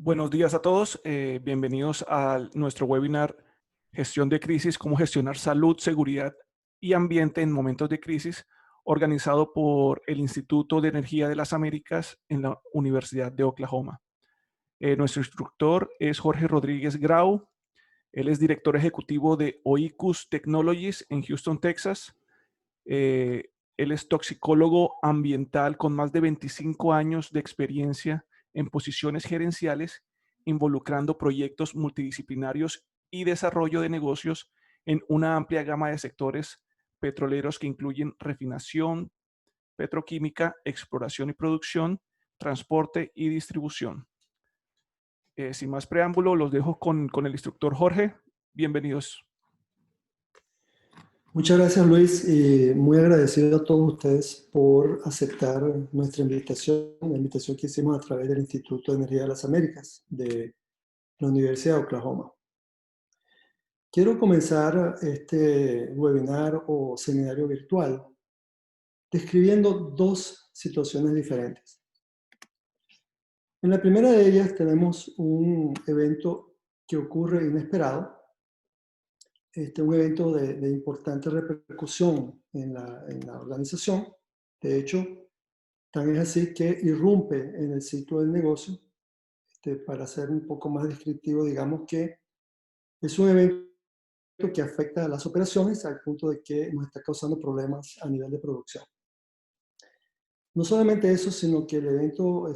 Buenos días a todos. Bienvenidos a nuestro webinar Gestión de crisis, cómo gestionar salud, seguridad y ambiente en momentos de crisis, organizado por el Instituto de Energía de las Américas en la Universidad de Oklahoma. Nuestro instructor es Jorge Rodríguez Grau. Él es director ejecutivo de Oikos Technologies en Houston, Texas. Él es toxicólogo ambiental con más de 25 años de experiencia en posiciones gerenciales, involucrando proyectos multidisciplinarios y desarrollo de negocios en una amplia gama de sectores petroleros que incluyen refinación, petroquímica, exploración y producción, transporte y distribución. Sin más preámbulo, los dejo con el instructor Jorge. Bienvenidos. Muchas gracias, Luis, y muy agradecido a todos ustedes por aceptar nuestra invitación, la invitación que hicimos a través del Instituto de Energía de las Américas de la Universidad de Oklahoma. Quiero comenzar este webinar o seminario virtual describiendo dos situaciones diferentes. En la primera de ellas tenemos un evento que ocurre inesperado, un evento de importante repercusión en la organización. De hecho, tan es así que irrumpe en el ciclo del negocio. Para ser un poco más descriptivo, digamos que es un evento que afecta a las operaciones al punto de que nos está causando problemas a nivel de producción. No solamente eso, sino que el evento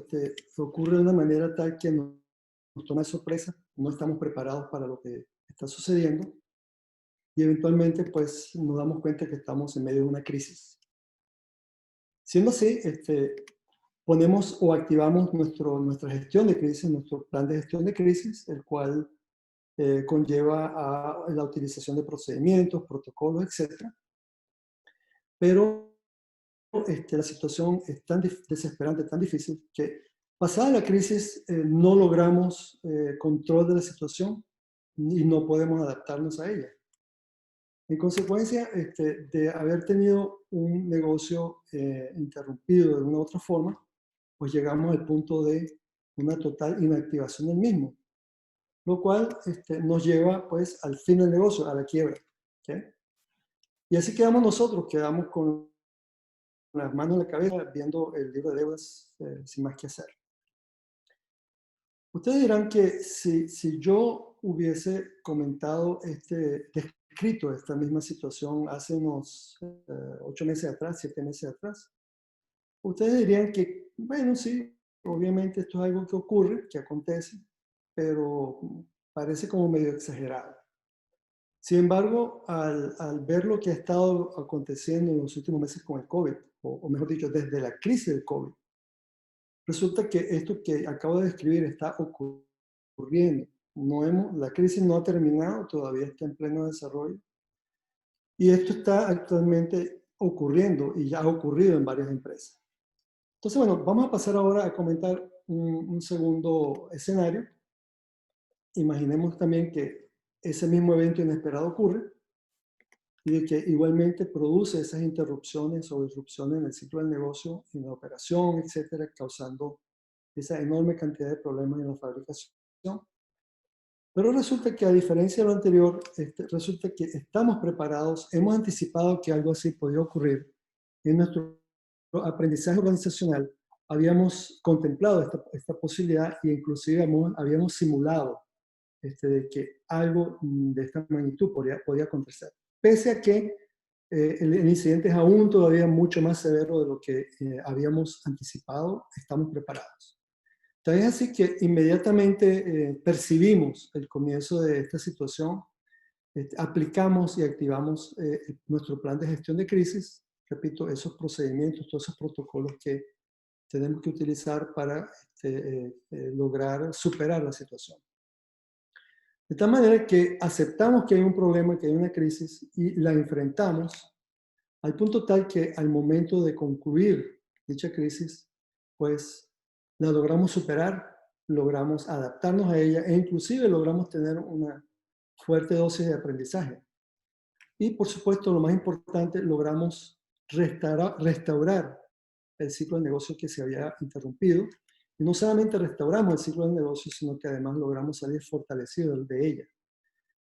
ocurre de una manera tal que nos toma de sorpresa, no estamos preparados para lo que está sucediendo y eventualmente pues nos damos cuenta que estamos en medio de una crisis. Siendo así, ponemos o activamos nuestra gestión de crisis, nuestro plan de gestión de crisis, el cual conlleva a la utilización de procedimientos, protocolos, etc. Pero la situación es tan desesperante, tan difícil, que pasada la crisis no logramos control de la situación y no podemos adaptarnos a ella. En consecuencia de haber tenido un negocio interrumpido de una u otra forma, pues llegamos al punto de una total inactivación del mismo, lo cual nos lleva pues al fin del negocio, a la quiebra. ¿Okay? Y así quedamos nosotros, quedamos con las manos en la cabeza viendo el libro de deudas sin más que hacer. Ustedes dirán que si yo hubiese comentado descrito esta misma situación hace unos 8 meses atrás, 7 meses atrás, ustedes dirían que, bueno, sí, obviamente esto es algo que ocurre, que acontece, pero parece como medio exagerado. Sin embargo, al ver lo que ha estado aconteciendo en los últimos meses con el COVID, o mejor dicho, desde la crisis del COVID, resulta que esto que acabo de describir está ocurriendo. La crisis no ha terminado, todavía está en pleno desarrollo. Y esto está actualmente ocurriendo y ya ha ocurrido en varias empresas. Entonces, bueno, vamos a pasar ahora a comentar un segundo escenario. Imaginemos también que ese mismo evento inesperado ocurre y de que igualmente produce esas interrupciones o disrupciones en el ciclo del negocio, en la operación, etcétera, causando esa enorme cantidad de problemas en la fabricación. Pero resulta que a diferencia de lo anterior, resulta que estamos preparados, hemos anticipado que algo así podría ocurrir. En nuestro aprendizaje organizacional habíamos contemplado esta posibilidad e inclusive habíamos simulado de que algo de esta magnitud podía acontecer. Pese a que el incidente es aún todavía mucho más severo de lo que habíamos anticipado, estamos preparados. También es así que inmediatamente percibimos el comienzo de esta situación, aplicamos y activamos nuestro plan de gestión de crisis, repito, esos procedimientos, todos esos protocolos que tenemos que utilizar para lograr superar la situación. De tal manera que aceptamos que hay un problema, que hay una crisis y la enfrentamos al punto tal que al momento de concluir dicha crisis, pues la logramos superar, logramos adaptarnos a ella e inclusive logramos tener una fuerte dosis de aprendizaje. Y por supuesto, lo más importante, logramos restaurar el ciclo de negocio que se había interrumpido Y no solamente restauramos el ciclo del negocio, sino que además logramos salir fortalecidos de ella.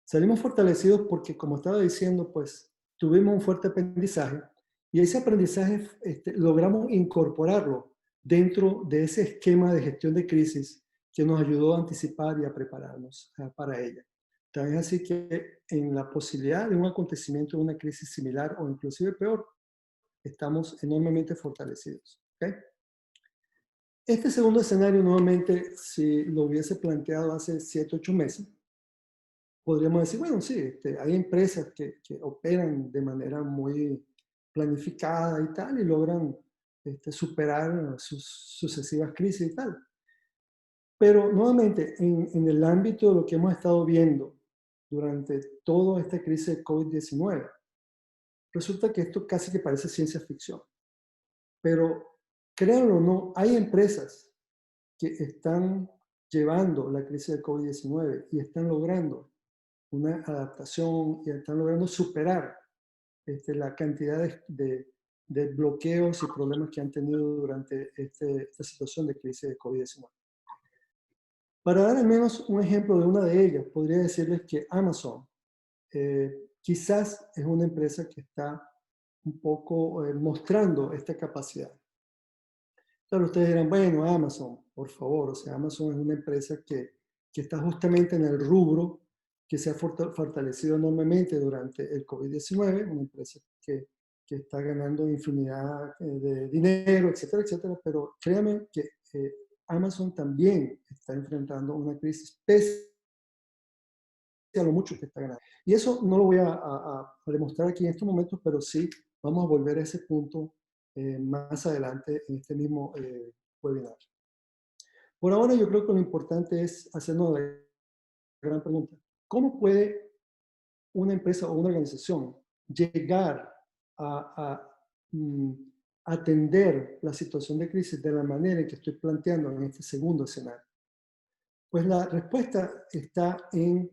Salimos fortalecidos porque, como estaba diciendo, pues tuvimos un fuerte aprendizaje y ese aprendizaje logramos incorporarlo dentro de ese esquema de gestión de crisis que nos ayudó a anticipar y a prepararnos para ella. También así que en la posibilidad de un acontecimiento de una crisis similar o inclusive peor, estamos enormemente fortalecidos. ¿Okay? Este segundo escenario, nuevamente, si lo hubiese planteado hace 7, 8 meses, podríamos decir, bueno, sí, hay empresas que operan de manera muy planificada y tal, y logran superar sus sucesivas crisis y tal. Pero nuevamente, en el ámbito de lo que hemos estado viendo durante toda esta crisis de COVID-19, resulta que esto casi que parece ciencia ficción. Pero créanlo o no, hay empresas que están llevando la crisis de COVID-19 y están logrando una adaptación y están logrando superar la cantidad de bloqueos y problemas que han tenido durante esta situación de crisis de COVID-19. Para dar al menos un ejemplo de una de ellas, podría decirles que Amazon quizás es una empresa que está un poco mostrando esta capacidad. Claro, ustedes dirán, bueno, Amazon, por favor, o sea, Amazon es una empresa que está justamente en el rubro que se ha fortalecido enormemente durante el COVID-19, una empresa que está ganando infinidad de dinero, etcétera, etcétera, pero créanme que Amazon también está enfrentando una crisis pese a lo mucho que está ganando. Y eso no lo voy a demostrar aquí en estos momentos, pero sí vamos a volver a ese punto más adelante en este mismo webinar. Por ahora yo creo que lo importante es hacernos la gran pregunta. ¿Cómo puede una empresa o una organización llegar a atender la situación de crisis de la manera en que estoy planteando en este segundo escenario? Pues la respuesta está en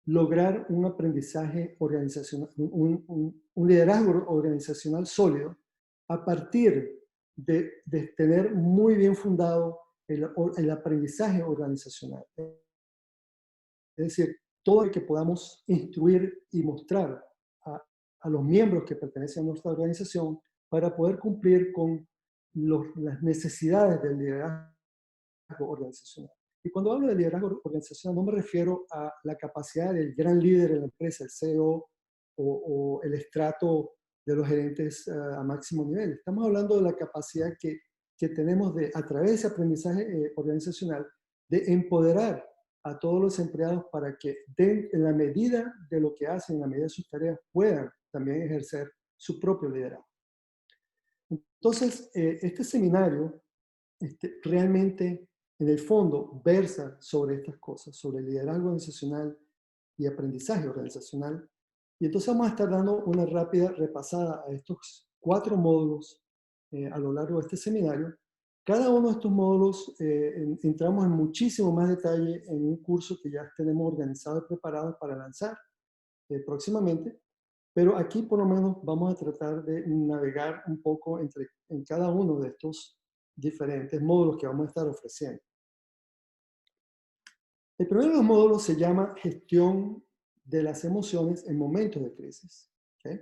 lograr un aprendizaje organizacional, un liderazgo organizacional sólido a partir de tener muy bien fundado el aprendizaje organizacional. Es decir, todo lo que podamos instruir y mostrar a los miembros que pertenecen a nuestra organización para poder cumplir con las necesidades del liderazgo organizacional. Y cuando hablo de liderazgo organizacional no me refiero a la capacidad del gran líder en la empresa, el CEO o el estrato de los gerentes a máximo nivel. Estamos hablando de la capacidad que tenemos de, a través de ese aprendizaje organizacional, de empoderar a todos los empleados para que en la medida de lo que hacen, en la medida de sus tareas, puedan también ejercer su propio liderazgo. Entonces, este seminario realmente, en el fondo, versa sobre estas cosas, sobre liderazgo organizacional y aprendizaje organizacional. Y entonces vamos a estar dando una rápida repasada a estos 4 módulos a lo largo de este seminario. Cada uno de estos módulos entramos en muchísimo más detalle en un curso que ya tenemos organizado y preparado para lanzar próximamente. Pero aquí por lo menos vamos a tratar de navegar un poco en cada uno de estos diferentes módulos que vamos a estar ofreciendo. El primero de los módulos se llama gestión de las emociones en momentos de crisis. ¿Okay?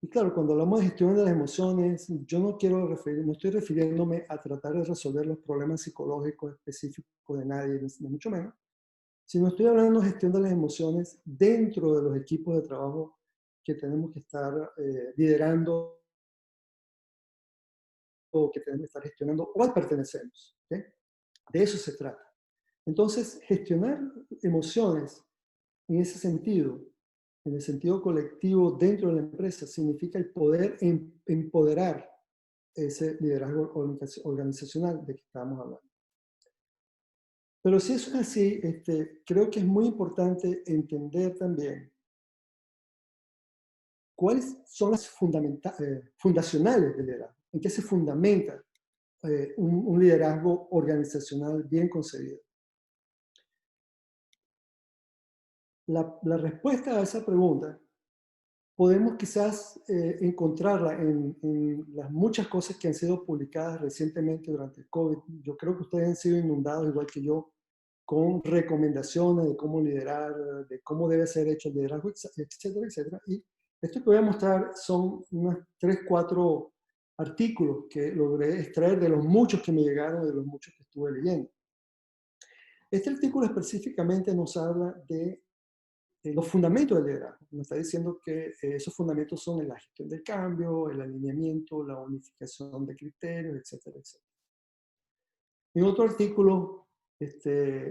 Y claro, cuando hablamos de gestión de las emociones, yo no estoy refiriéndome a tratar de resolver los problemas psicológicos específicos de nadie, ni mucho menos, sino estoy hablando de gestión de las emociones dentro de los equipos de trabajo que tenemos que estar liderando o que tenemos que estar gestionando o al pertenecemos. ¿Okay? De eso se trata. Entonces, gestionar emociones en ese sentido, en el sentido colectivo dentro de la empresa, significa el poder empoderar ese liderazgo organizacional de que estamos hablando. Pero si eso es así, creo que es muy importante entender también cuáles son las fundacionales del liderazgo, en qué se fundamenta un liderazgo organizacional bien concebido. La respuesta a esa pregunta podemos quizás encontrarla en las muchas cosas que han sido publicadas recientemente durante el COVID. Yo creo que ustedes han sido inundados, igual que yo, con recomendaciones de cómo liderar, de cómo debe ser hecho el liderazgo, etcétera, etcétera. Y esto que voy a mostrar son unos 3, 4 artículos que logré extraer de los muchos que me llegaron, de los muchos que estuve leyendo. Este artículo específicamente nos habla de los fundamentos del liderazgo. Nos está diciendo que esos fundamentos son la gestión del cambio, el alineamiento, la unificación de criterios, etcétera, etcétera. En otro artículo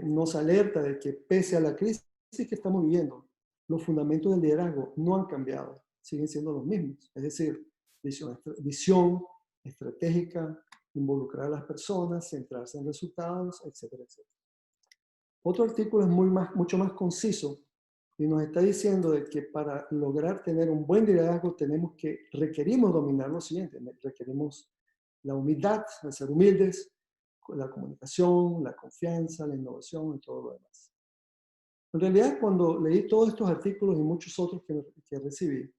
nos alerta de que pese a la crisis que estamos viviendo, los fundamentos del liderazgo no han cambiado, siguen siendo los mismos. Es decir, visión estratégica, involucrar a las personas, centrarse en resultados, etcétera, etcétera. Otro artículo es mucho más conciso y nos está diciendo de que para lograr tener un buen liderazgo requerimos dominar lo siguiente. Requerimos la humildad, el ser humildes, la comunicación, la confianza, la innovación y todo lo demás. En realidad, cuando leí todos estos artículos y muchos otros que recibí,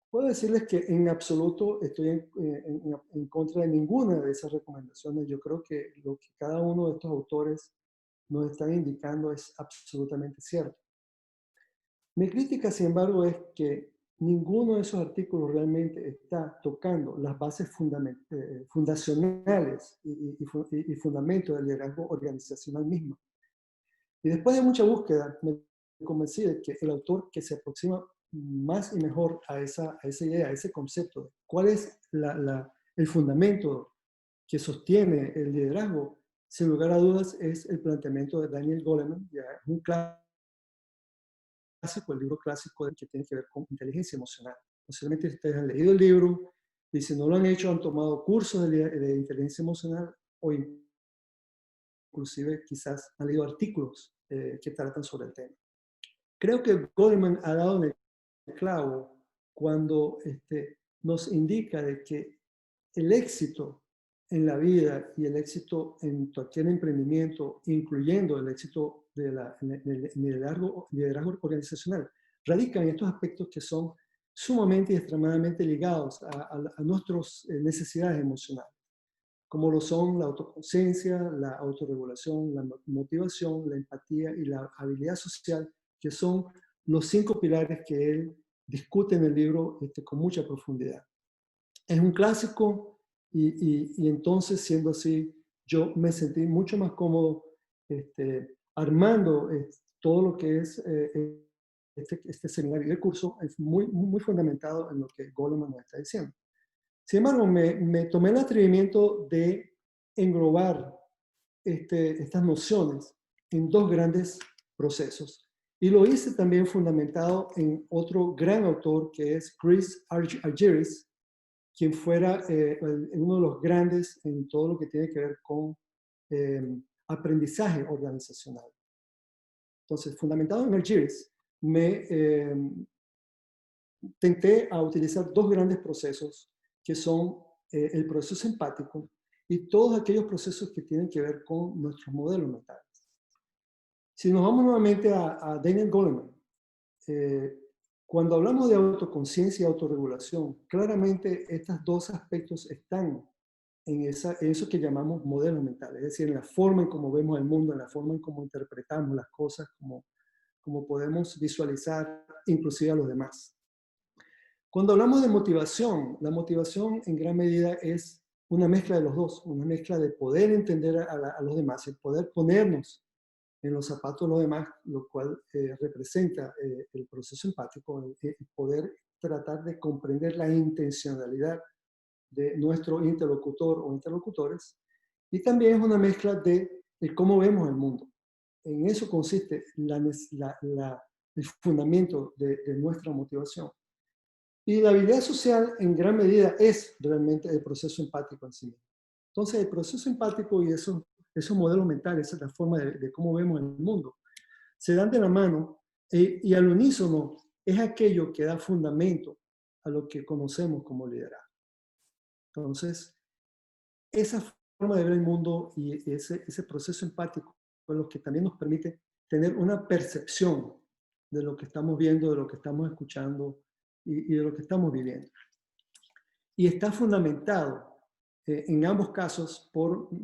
puedo decirles que en absoluto estoy en contra de ninguna de esas recomendaciones. Yo creo que lo que cada uno de estos autores nos están indicando es absolutamente cierto. Mi crítica, sin embargo, es que ninguno de esos artículos realmente está tocando las bases fundacionales y fundamentos del liderazgo organizacional mismo. Y después de mucha búsqueda, me convencí de que el autor que se aproxima más y mejor a esa idea, a ese concepto, de cuál es el fundamento que sostiene el liderazgo, sin lugar a dudas, es el planteamiento de Daniel Goleman, ya un clásico, el libro clásico que tiene que ver con inteligencia emocional. Posiblemente ustedes han leído el libro y si no lo han hecho, han tomado cursos de inteligencia emocional o inclusive quizás han leído artículos que tratan sobre el tema. Creo que Goleman ha dado en el clavo cuando nos indica de que el éxito en la vida y el éxito en cualquier emprendimiento, incluyendo el éxito en el liderazgo organizacional, radica en estos aspectos que son sumamente y extremadamente ligados a nuestras necesidades emocionales, como lo son la autoconciencia, la autorregulación, la motivación, la empatía y la habilidad social, que son los 5 pilares que él discute en el libro con mucha profundidad. Es un clásico y entonces, siendo así, yo me sentí mucho más cómodo armando todo lo que es este seminario de curso, es muy fundamentado en lo que Goleman nos está diciendo. Sin embargo, me tomé el atrevimiento de englobar estas nociones en 2 grandes procesos. Y lo hice también fundamentado en otro gran autor que es Chris Argyris, quien fuera uno de los grandes en todo lo que tiene que ver con aprendizaje organizacional. Entonces, fundamentado en Argyris, me tenté a utilizar 2 grandes procesos que son el proceso empático y todos aquellos procesos que tienen que ver con nuestros modelos mentales. Si nos vamos nuevamente a Daniel Goleman, cuando hablamos de autoconciencia y autorregulación, claramente estos 2 aspectos están en eso que llamamos modelos mentales, es decir, en la forma en cómo vemos el mundo, en la forma en cómo interpretamos las cosas, como podemos visualizar inclusive a los demás. Cuando hablamos de motivación, la motivación en gran medida es una mezcla de los dos, una mezcla de poder entender a los demás, el poder ponernos en los zapatos de los demás, lo cual representa el proceso empático, el poder tratar de comprender la intencionalidad de nuestro interlocutor o interlocutores, y también es una mezcla de cómo vemos el mundo. En eso consiste el fundamento de nuestra motivación. Y la habilidad social en gran medida es realmente el proceso empático en sí mismo. Entonces el proceso empático y esos modelos mentales, esa es la forma de cómo vemos el mundo, se dan de la mano y al unísono es aquello que da fundamento a lo que conocemos como liderazgo. Entonces, esa forma de ver el mundo y ese proceso empático es lo que también nos permite tener una percepción de lo que estamos viendo, de lo que estamos escuchando, y de lo que estamos viviendo. Y está fundamentado en ambos casos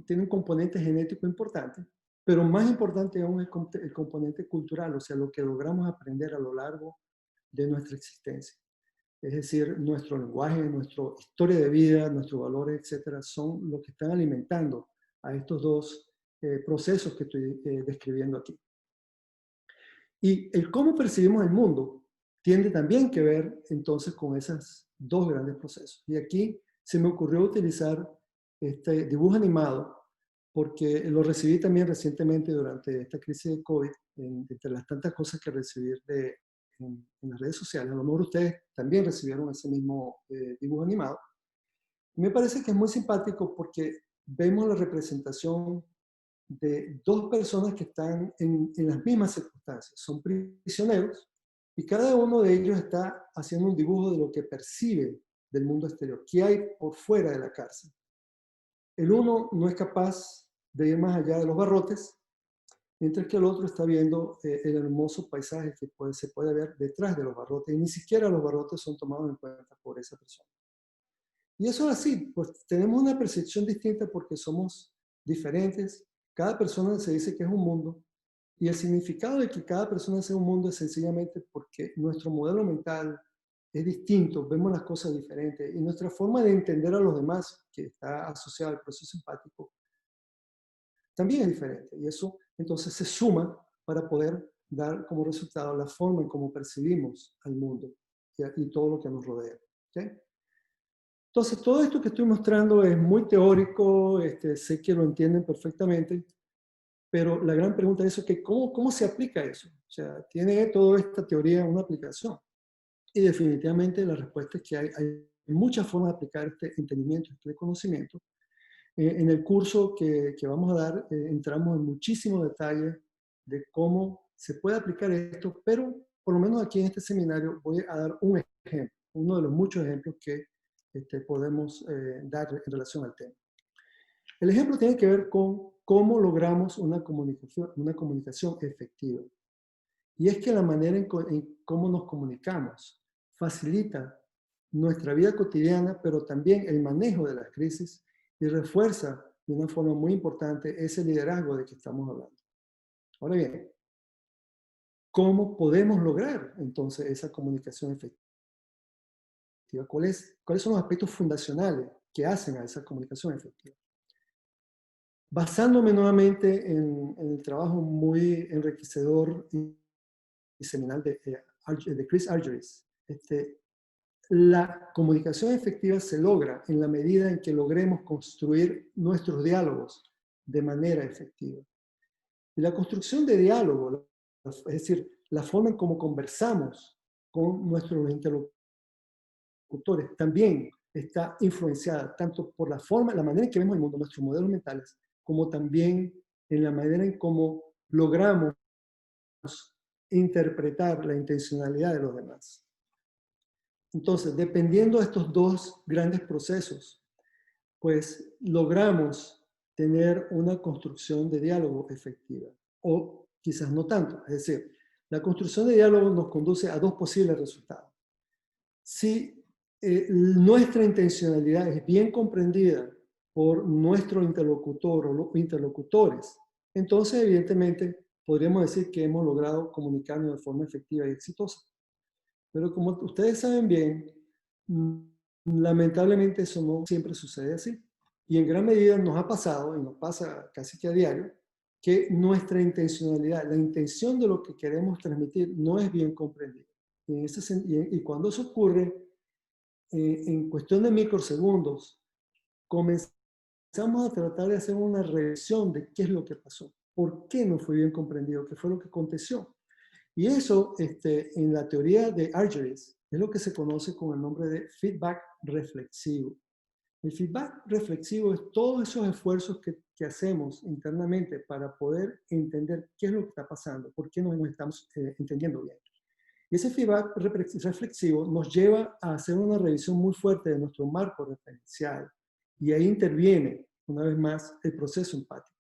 tiene un componente genético importante, pero más importante aún es el componente cultural, o sea, lo que logramos aprender a lo largo de nuestra existencia. Es decir, nuestro lenguaje, nuestra historia de vida, nuestros valores, etcétera, son los que están alimentando a estos dos procesos que estoy describiendo aquí. Y el cómo percibimos el mundo tiene también que ver entonces con esos dos grandes procesos. Y aquí se me ocurrió utilizar este dibujo animado porque lo recibí también recientemente durante esta crisis de COVID, entre las tantas cosas que recibí en las redes sociales. A lo mejor ustedes también recibieron ese mismo dibujo animado. Me parece que es muy simpático porque vemos la representación de dos personas que están en las mismas circunstancias. Son prisioneros y cada uno de ellos está haciendo un dibujo de lo que percibe del mundo exterior, qué hay por fuera de la cárcel. El uno no es capaz de ir más allá de los barrotes, mientras que el otro está viendo el hermoso paisaje que se puede ver detrás de los barrotes, y ni siquiera los barrotes son tomados en cuenta por esa persona. Y eso es así, pues tenemos una percepción distinta porque somos diferentes. Cada persona se dice que es un mundo, y el significado de que cada persona sea un mundo es sencillamente porque nuestro modelo mental es distinto, vemos las cosas diferentes, y nuestra forma de entender a los demás, que está asociada al proceso empático, también es diferente. Y eso entonces se suma para poder dar como resultado la forma en cómo percibimos al mundo y todo lo que nos rodea. ¿Okay? Entonces, todo esto que estoy mostrando es muy teórico, sé que lo entienden perfectamente, pero la gran pregunta es que ¿cómo se aplica eso? O sea, ¿tiene toda esta teoría una aplicación? Y definitivamente la respuesta es que hay muchas formas de aplicar este entendimiento, este conocimiento. En el curso que vamos a dar, entramos en muchísimos detalles de cómo se puede aplicar esto, pero por lo menos aquí en este seminario voy a dar un ejemplo, uno de los muchos ejemplos que podemos dar en relación al tema. El ejemplo tiene que ver con cómo logramos una comunicación efectiva. Y es que la manera en cómo nos comunicamos facilita nuestra vida cotidiana, pero también el manejo de las crisis y refuerza de una forma muy importante ese liderazgo de que estamos hablando. Ahora bien, ¿cómo podemos lograr entonces esa comunicación efectiva? ¿Cuáles son los aspectos fundacionales que hacen a esa comunicación efectiva? Basándome nuevamente en el trabajo muy enriquecedor y seminal de Chris Argyris, la comunicación efectiva se logra en la medida en que logremos construir nuestros diálogos de manera efectiva. Y la construcción de diálogo, es decir, la forma en cómo conversamos con nuestros interlocutores, también está influenciada tanto por la manera en que vemos el mundo, nuestros modelos mentales, como también en la manera en cómo logramos interpretar la intencionalidad de los demás. Entonces, dependiendo de estos dos grandes procesos, pues logramos tener una construcción de diálogo efectiva, o quizás no tanto. Es decir, la construcción de diálogo nos conduce a dos posibles resultados. Si nuestra intencionalidad es bien comprendida por nuestro interlocutor o los interlocutores, entonces evidentemente podríamos decir que hemos logrado comunicarnos de forma efectiva y exitosa. Pero como ustedes saben bien, lamentablemente eso no siempre sucede así. Y en gran medida nos ha pasado, y nos pasa casi que a diario, que nuestra intencionalidad, la intención de lo que queremos transmitir no es bien comprendida. Y cuando eso ocurre, en cuestión de microsegundos, comenzamos a tratar de hacer una revisión de qué es lo que pasó, por qué no fue bien comprendido, qué fue lo que aconteció. Y eso, en la teoría de Argyris, es lo que se conoce con el nombre de feedback reflexivo. El feedback reflexivo es todos esos esfuerzos que hacemos internamente para poder entender qué es lo que está pasando, por qué no nos estamos entendiendo bien. Y ese feedback reflexivo nos lleva a hacer una revisión muy fuerte de nuestro marco referencial. Y ahí interviene, una vez más, el proceso empático.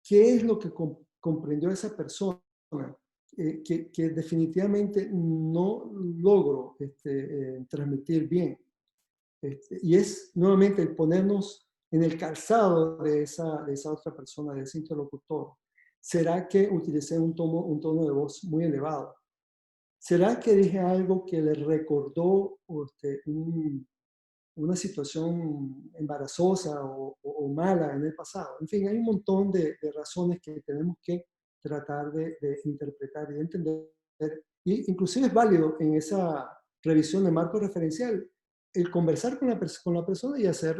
¿Qué es lo que comprendió esa persona que definitivamente no logro transmitir bien. Y es nuevamente el ponernos en el calzado de esa otra persona, de ese interlocutor. ¿Será que utilicé un tono de voz muy elevado? ¿Será que dije algo que le recordó una situación embarazosa o mala en el pasado? En fin, hay un montón de razones que tenemos que tratar de interpretar y de entender. Y inclusive es válido en esa revisión de marco referencial el conversar con la persona y hacer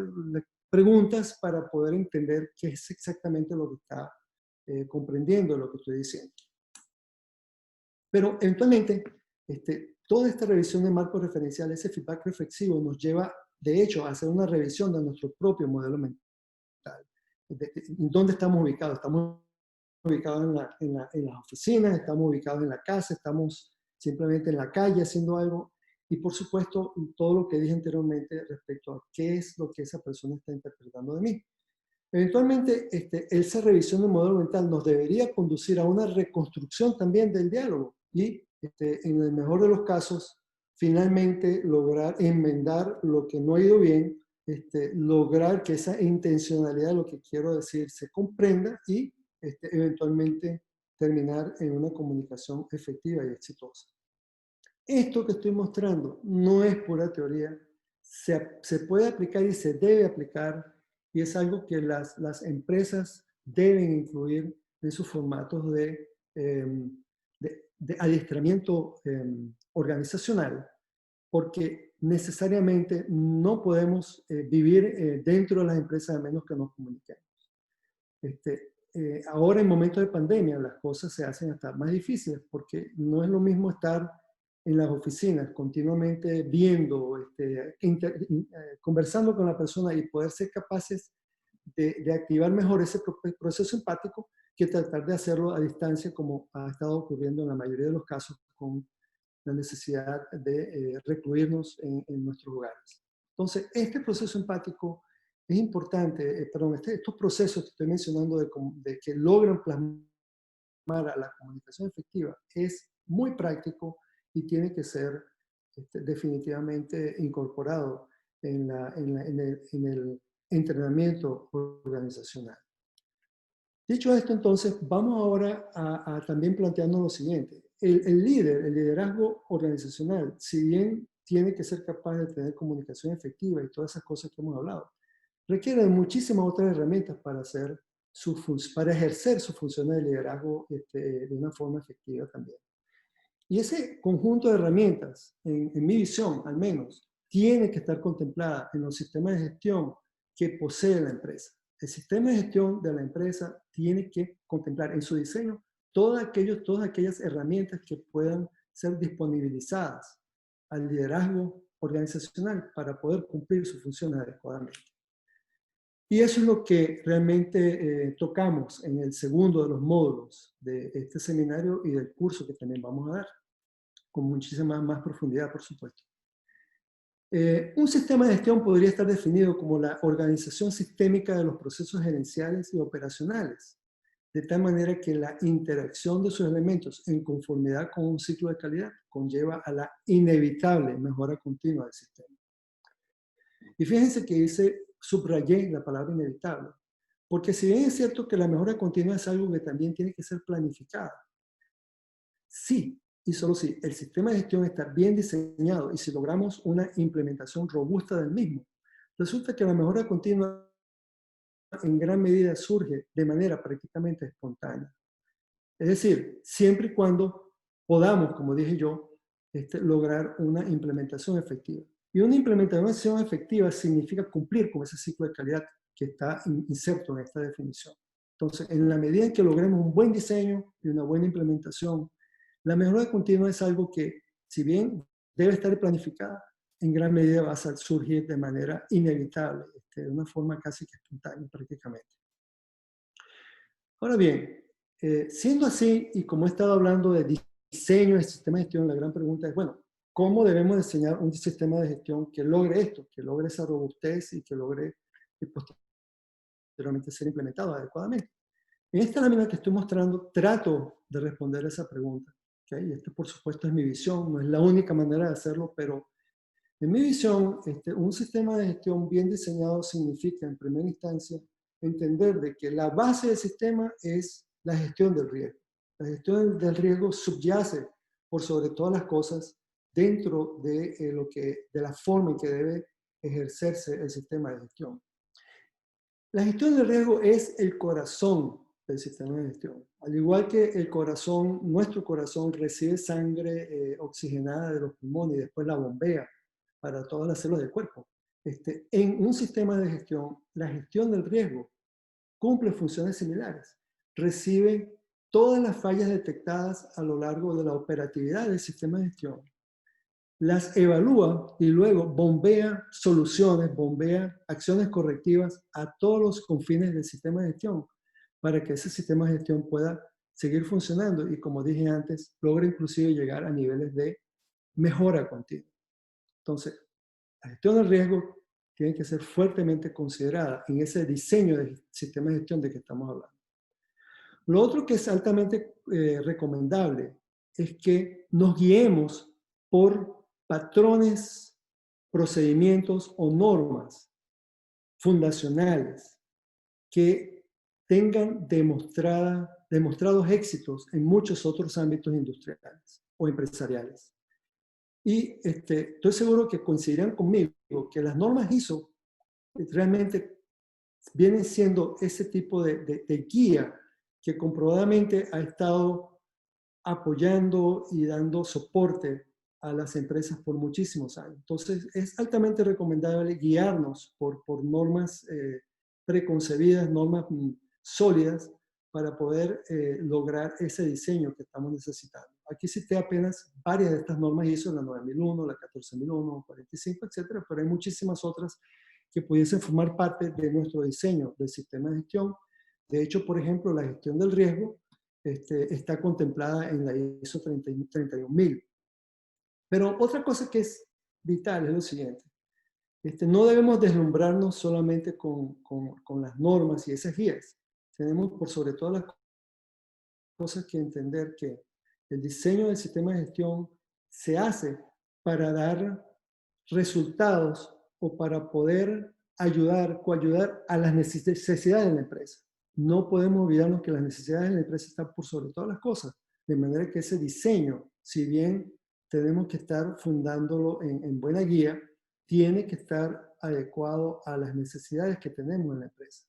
preguntas para poder entender qué es exactamente lo que está comprendiendo, lo que estoy diciendo. Pero eventualmente, toda esta revisión de marco referencial, ese feedback reflexivo, nos lleva, de hecho, a hacer una revisión de nuestro propio modelo mental. ¿En dónde estamos ubicados? Estamos ubicados en las oficinas, estamos ubicados en la casa, estamos simplemente en la calle haciendo algo. Y por supuesto, todo lo que dije anteriormente respecto a qué es lo que esa persona está interpretando de mí. Eventualmente, esa revisión del modelo mental nos debería conducir a una reconstrucción también del diálogo y, en el mejor de los casos, finalmente lograr enmendar lo que no ha ido bien, lograr que esa intencionalidad de lo que quiero decir se comprenda y eventualmente terminar en una comunicación efectiva y exitosa. Esto que estoy mostrando no es pura teoría, se puede aplicar y se debe aplicar y es algo que las empresas deben incluir en sus formatos de adiestramiento organizacional, porque necesariamente no podemos vivir dentro de las empresas a menos que nos comuniquemos. Ahora en momentos de pandemia las cosas se hacen hasta más difíciles porque no es lo mismo estar en las oficinas continuamente viendo, conversando con la persona y poder ser capaces de activar mejor ese proceso empático que tratar de hacerlo a distancia como ha estado ocurriendo en la mayoría de los casos con la necesidad de recluirnos en nuestros hogares. Entonces, este proceso empático es importante, estos procesos que estoy mencionando de que logran plasmar a la comunicación efectiva es muy práctico y tiene que ser definitivamente incorporado en el entrenamiento organizacional. Dicho esto, entonces, vamos ahora a también plantearnos lo siguiente. El líder, el liderazgo organizacional, si bien tiene que ser capaz de tener comunicación efectiva y todas esas cosas que hemos hablado, requiere de muchísimas otras herramientas para ejercer su función de liderazgo de una forma efectiva también. Y ese conjunto de herramientas, en mi visión al menos, tiene que estar contemplada en los sistemas de gestión que posee la empresa. El sistema de gestión de la empresa tiene que contemplar en su diseño todas aquellas herramientas que puedan ser disponibilizadas al liderazgo organizacional para poder cumplir sus funciones adecuadamente. Y eso es lo que realmente tocamos en el segundo de los módulos de este seminario y del curso que también vamos a dar, con muchísima más profundidad, por supuesto. Un sistema de gestión podría estar definido como la organización sistémica de los procesos gerenciales y operacionales, de tal manera que la interacción de sus elementos en conformidad con un ciclo de calidad conlleva a la inevitable mejora continua del sistema. Y fíjense que subrayé la palabra inevitable, porque si bien es cierto que la mejora continua es algo que también tiene que ser planificada, sí, y solo si el sistema de gestión está bien diseñado y si logramos una implementación robusta del mismo, resulta que la mejora continua en gran medida surge de manera prácticamente espontánea. Es decir, siempre y cuando podamos, como dije yo, lograr una implementación efectiva. Y una implementación efectiva significa cumplir con ese ciclo de calidad que está inserto en esta definición. Entonces, en la medida en que logremos un buen diseño y una buena implementación, la mejora continua es algo que, si bien debe estar planificada, en gran medida va a surgir de manera inevitable, de una forma casi que espontánea prácticamente. Ahora bien, siendo así, y como he estado hablando de diseño de sistema de gestión, la gran pregunta es, bueno, ¿cómo debemos diseñar un sistema de gestión que logre esto, que logre esa robustez y que logre posteriormente ser implementado adecuadamente? En esta lámina que estoy mostrando, trato de responder esa pregunta ¿ok? Y esta, por supuesto, es mi visión, no es la única manera de hacerlo, pero en mi visión, un sistema de gestión bien diseñado significa, en primera instancia, entender de que la base del sistema es la gestión del riesgo. La gestión del riesgo subyace, por sobre todas las cosas, dentro de, de la forma en que debe ejercerse el sistema de gestión. La gestión del riesgo es el corazón del sistema de gestión. Al igual que el corazón, nuestro corazón recibe sangre oxigenada de los pulmones y después la bombea para todas las células del cuerpo. En un sistema de gestión, la gestión del riesgo cumple funciones similares. Recibe todas las fallas detectadas a lo largo de la operatividad del sistema de gestión, las evalúa y luego bombea soluciones, bombea acciones correctivas a todos los confines del sistema de gestión para que ese sistema de gestión pueda seguir funcionando y, como dije antes, logre inclusive llegar a niveles de mejora continua. Entonces, la gestión del riesgo tiene que ser fuertemente considerada en ese diseño del sistema de gestión de que estamos hablando. Lo otro que es altamente recomendable es que nos guiemos por patrones, procedimientos o normas fundacionales que tengan demostrados éxitos en muchos otros ámbitos industriales o empresariales. Y estoy seguro que coincidirán conmigo que las normas ISO realmente vienen siendo ese tipo de guía que comprobadamente ha estado apoyando y dando soporte a las empresas por muchísimos años. Entonces, es altamente recomendable guiarnos por normas preconcebidas, normas sólidas, para poder lograr ese diseño que estamos necesitando. Aquí cité apenas varias de estas normas ISO, la 9001, la 14001, 45, etcétera, pero hay muchísimas otras que pudiesen formar parte de nuestro diseño del sistema de gestión. De hecho, por ejemplo, la gestión del riesgo está contemplada en la ISO 31000. Pero otra cosa que es vital es lo siguiente. No debemos deslumbrarnos solamente con las normas y esas guías. Tenemos por sobre todas las cosas que entender que el diseño del sistema de gestión se hace para dar resultados o para poder coayudar a las necesidades de la empresa. No podemos olvidarnos que las necesidades de la empresa están por sobre todas las cosas, de manera que ese diseño, si bien tenemos que estar fundándolo en buena guía, tiene que estar adecuado a las necesidades que tenemos en la empresa.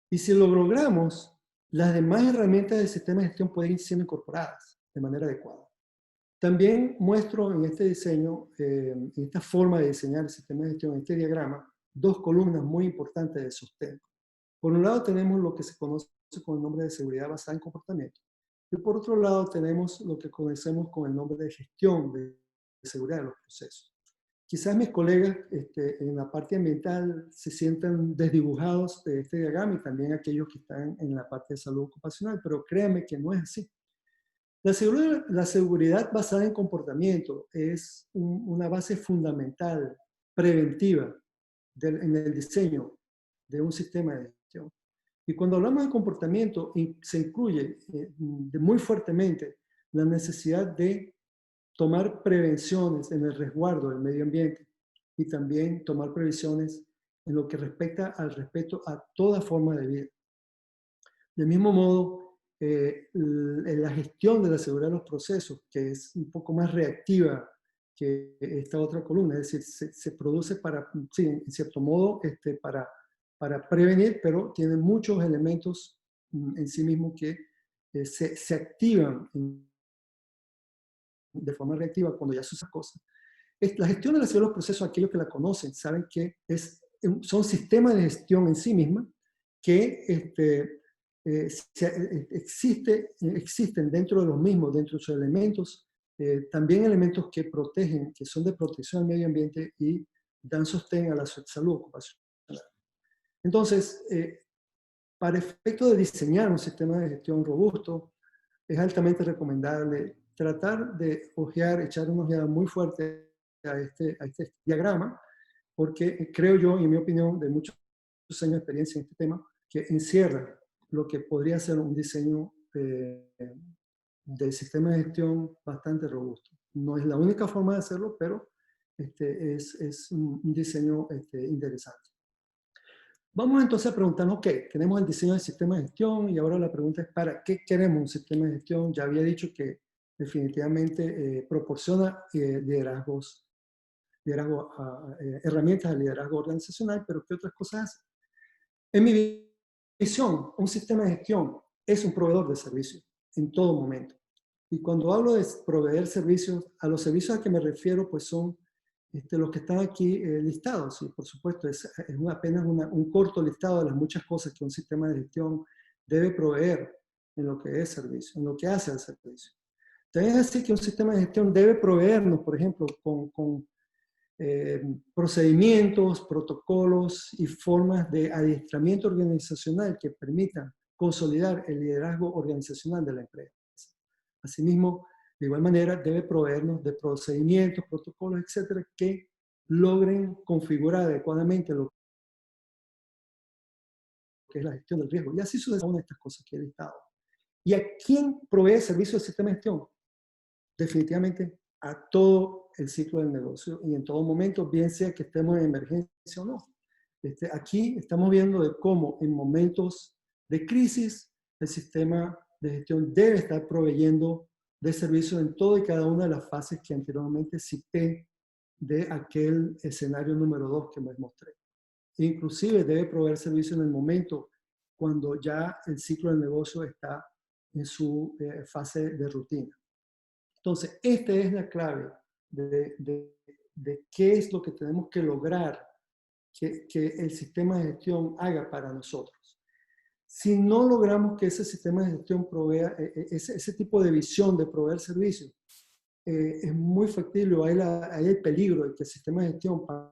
Y si lo logramos, las demás herramientas del sistema de gestión pueden ir siendo incorporadas de manera adecuada. También muestro en este diseño, en esta forma de diseñar el sistema de gestión, en este diagrama, dos columnas muy importantes de sostén. Por un lado tenemos lo que se conoce con el nombre de seguridad basada en comportamiento. Y por otro lado tenemos lo que conocemos con el nombre de gestión de seguridad de los procesos. Quizás mis colegas en la parte ambiental se sientan desdibujados de este diagrama y también aquellos que están en la parte de salud ocupacional, pero créanme que no es así. La seguridad basada en comportamiento es una base fundamental, preventiva, en el diseño de un sistema de gestión. Y cuando hablamos de comportamiento, se incluye muy fuertemente la necesidad de tomar prevenciones en el resguardo del medio ambiente y también tomar previsiones en lo que respecta al respeto a toda forma de vida. Del mismo modo, la gestión de la seguridad de los procesos, que es un poco más reactiva que esta otra columna, es decir, se produce para, sí, en cierto modo, para prevenir, pero tiene muchos elementos en sí mismo que se activan de forma reactiva cuando ya suceden cosas. La gestión de la seguridad de los procesos, aquellos que la conocen, saben que son sistemas de gestión en sí misma que existen dentro de los mismos, dentro de sus elementos, también elementos que protegen, que son de protección al medio ambiente y dan sostén a la salud ocupacional. Entonces, para efecto de diseñar un sistema de gestión robusto, es altamente recomendable tratar de echar una ojeada muy fuerte a este diagrama, porque creo yo, en mi opinión, de muchos años de experiencia en este tema, que encierra lo que podría ser un diseño de sistema de gestión bastante robusto. No es la única forma de hacerlo, pero es un diseño interesante. Vamos entonces a preguntarnos, ok, tenemos el diseño del sistema de gestión y ahora la pregunta es, ¿para qué queremos un sistema de gestión? Ya había dicho que definitivamente proporciona herramientas de liderazgo organizacional, pero ¿qué otras cosas hace? En mi visión, un sistema de gestión es un proveedor de servicios en todo momento. Y cuando hablo de proveer servicios, a los servicios a que me refiero, pues son los que están aquí listados. Y por supuesto, es apenas un corto listado de las muchas cosas que un sistema de gestión debe proveer en lo que es servicio, en lo que hace el servicio. También es así que un sistema de gestión debe proveernos, por ejemplo, con procedimientos, protocolos y formas de adiestramiento organizacional que permitan consolidar el liderazgo organizacional de la empresa. Asimismo, de igual manera, debe proveernos de procedimientos, protocolos, etcétera, que logren configurar adecuadamente lo que es la gestión del riesgo. Y así sucesivamente estas cosas que he listado. ¿Y a quién provee servicio del sistema de gestión? Definitivamente a todo el ciclo del negocio y en todo momento, bien sea que estemos en emergencia o no. Aquí estamos viendo de cómo en momentos de crisis el sistema de gestión debe estar proveyendo de servicios en todo y cada una de las fases que anteriormente cité de aquel escenario número 2 que les mostré. Inclusive debe proveer servicios en el momento cuando ya el ciclo del negocio está en su fase de rutina. Entonces, esta es la clave de qué es lo que tenemos que lograr que el sistema de gestión haga para nosotros. Si no logramos que ese sistema de gestión provea ese tipo de visión de proveer servicios, es muy factible, hay el peligro de que el sistema de gestión pase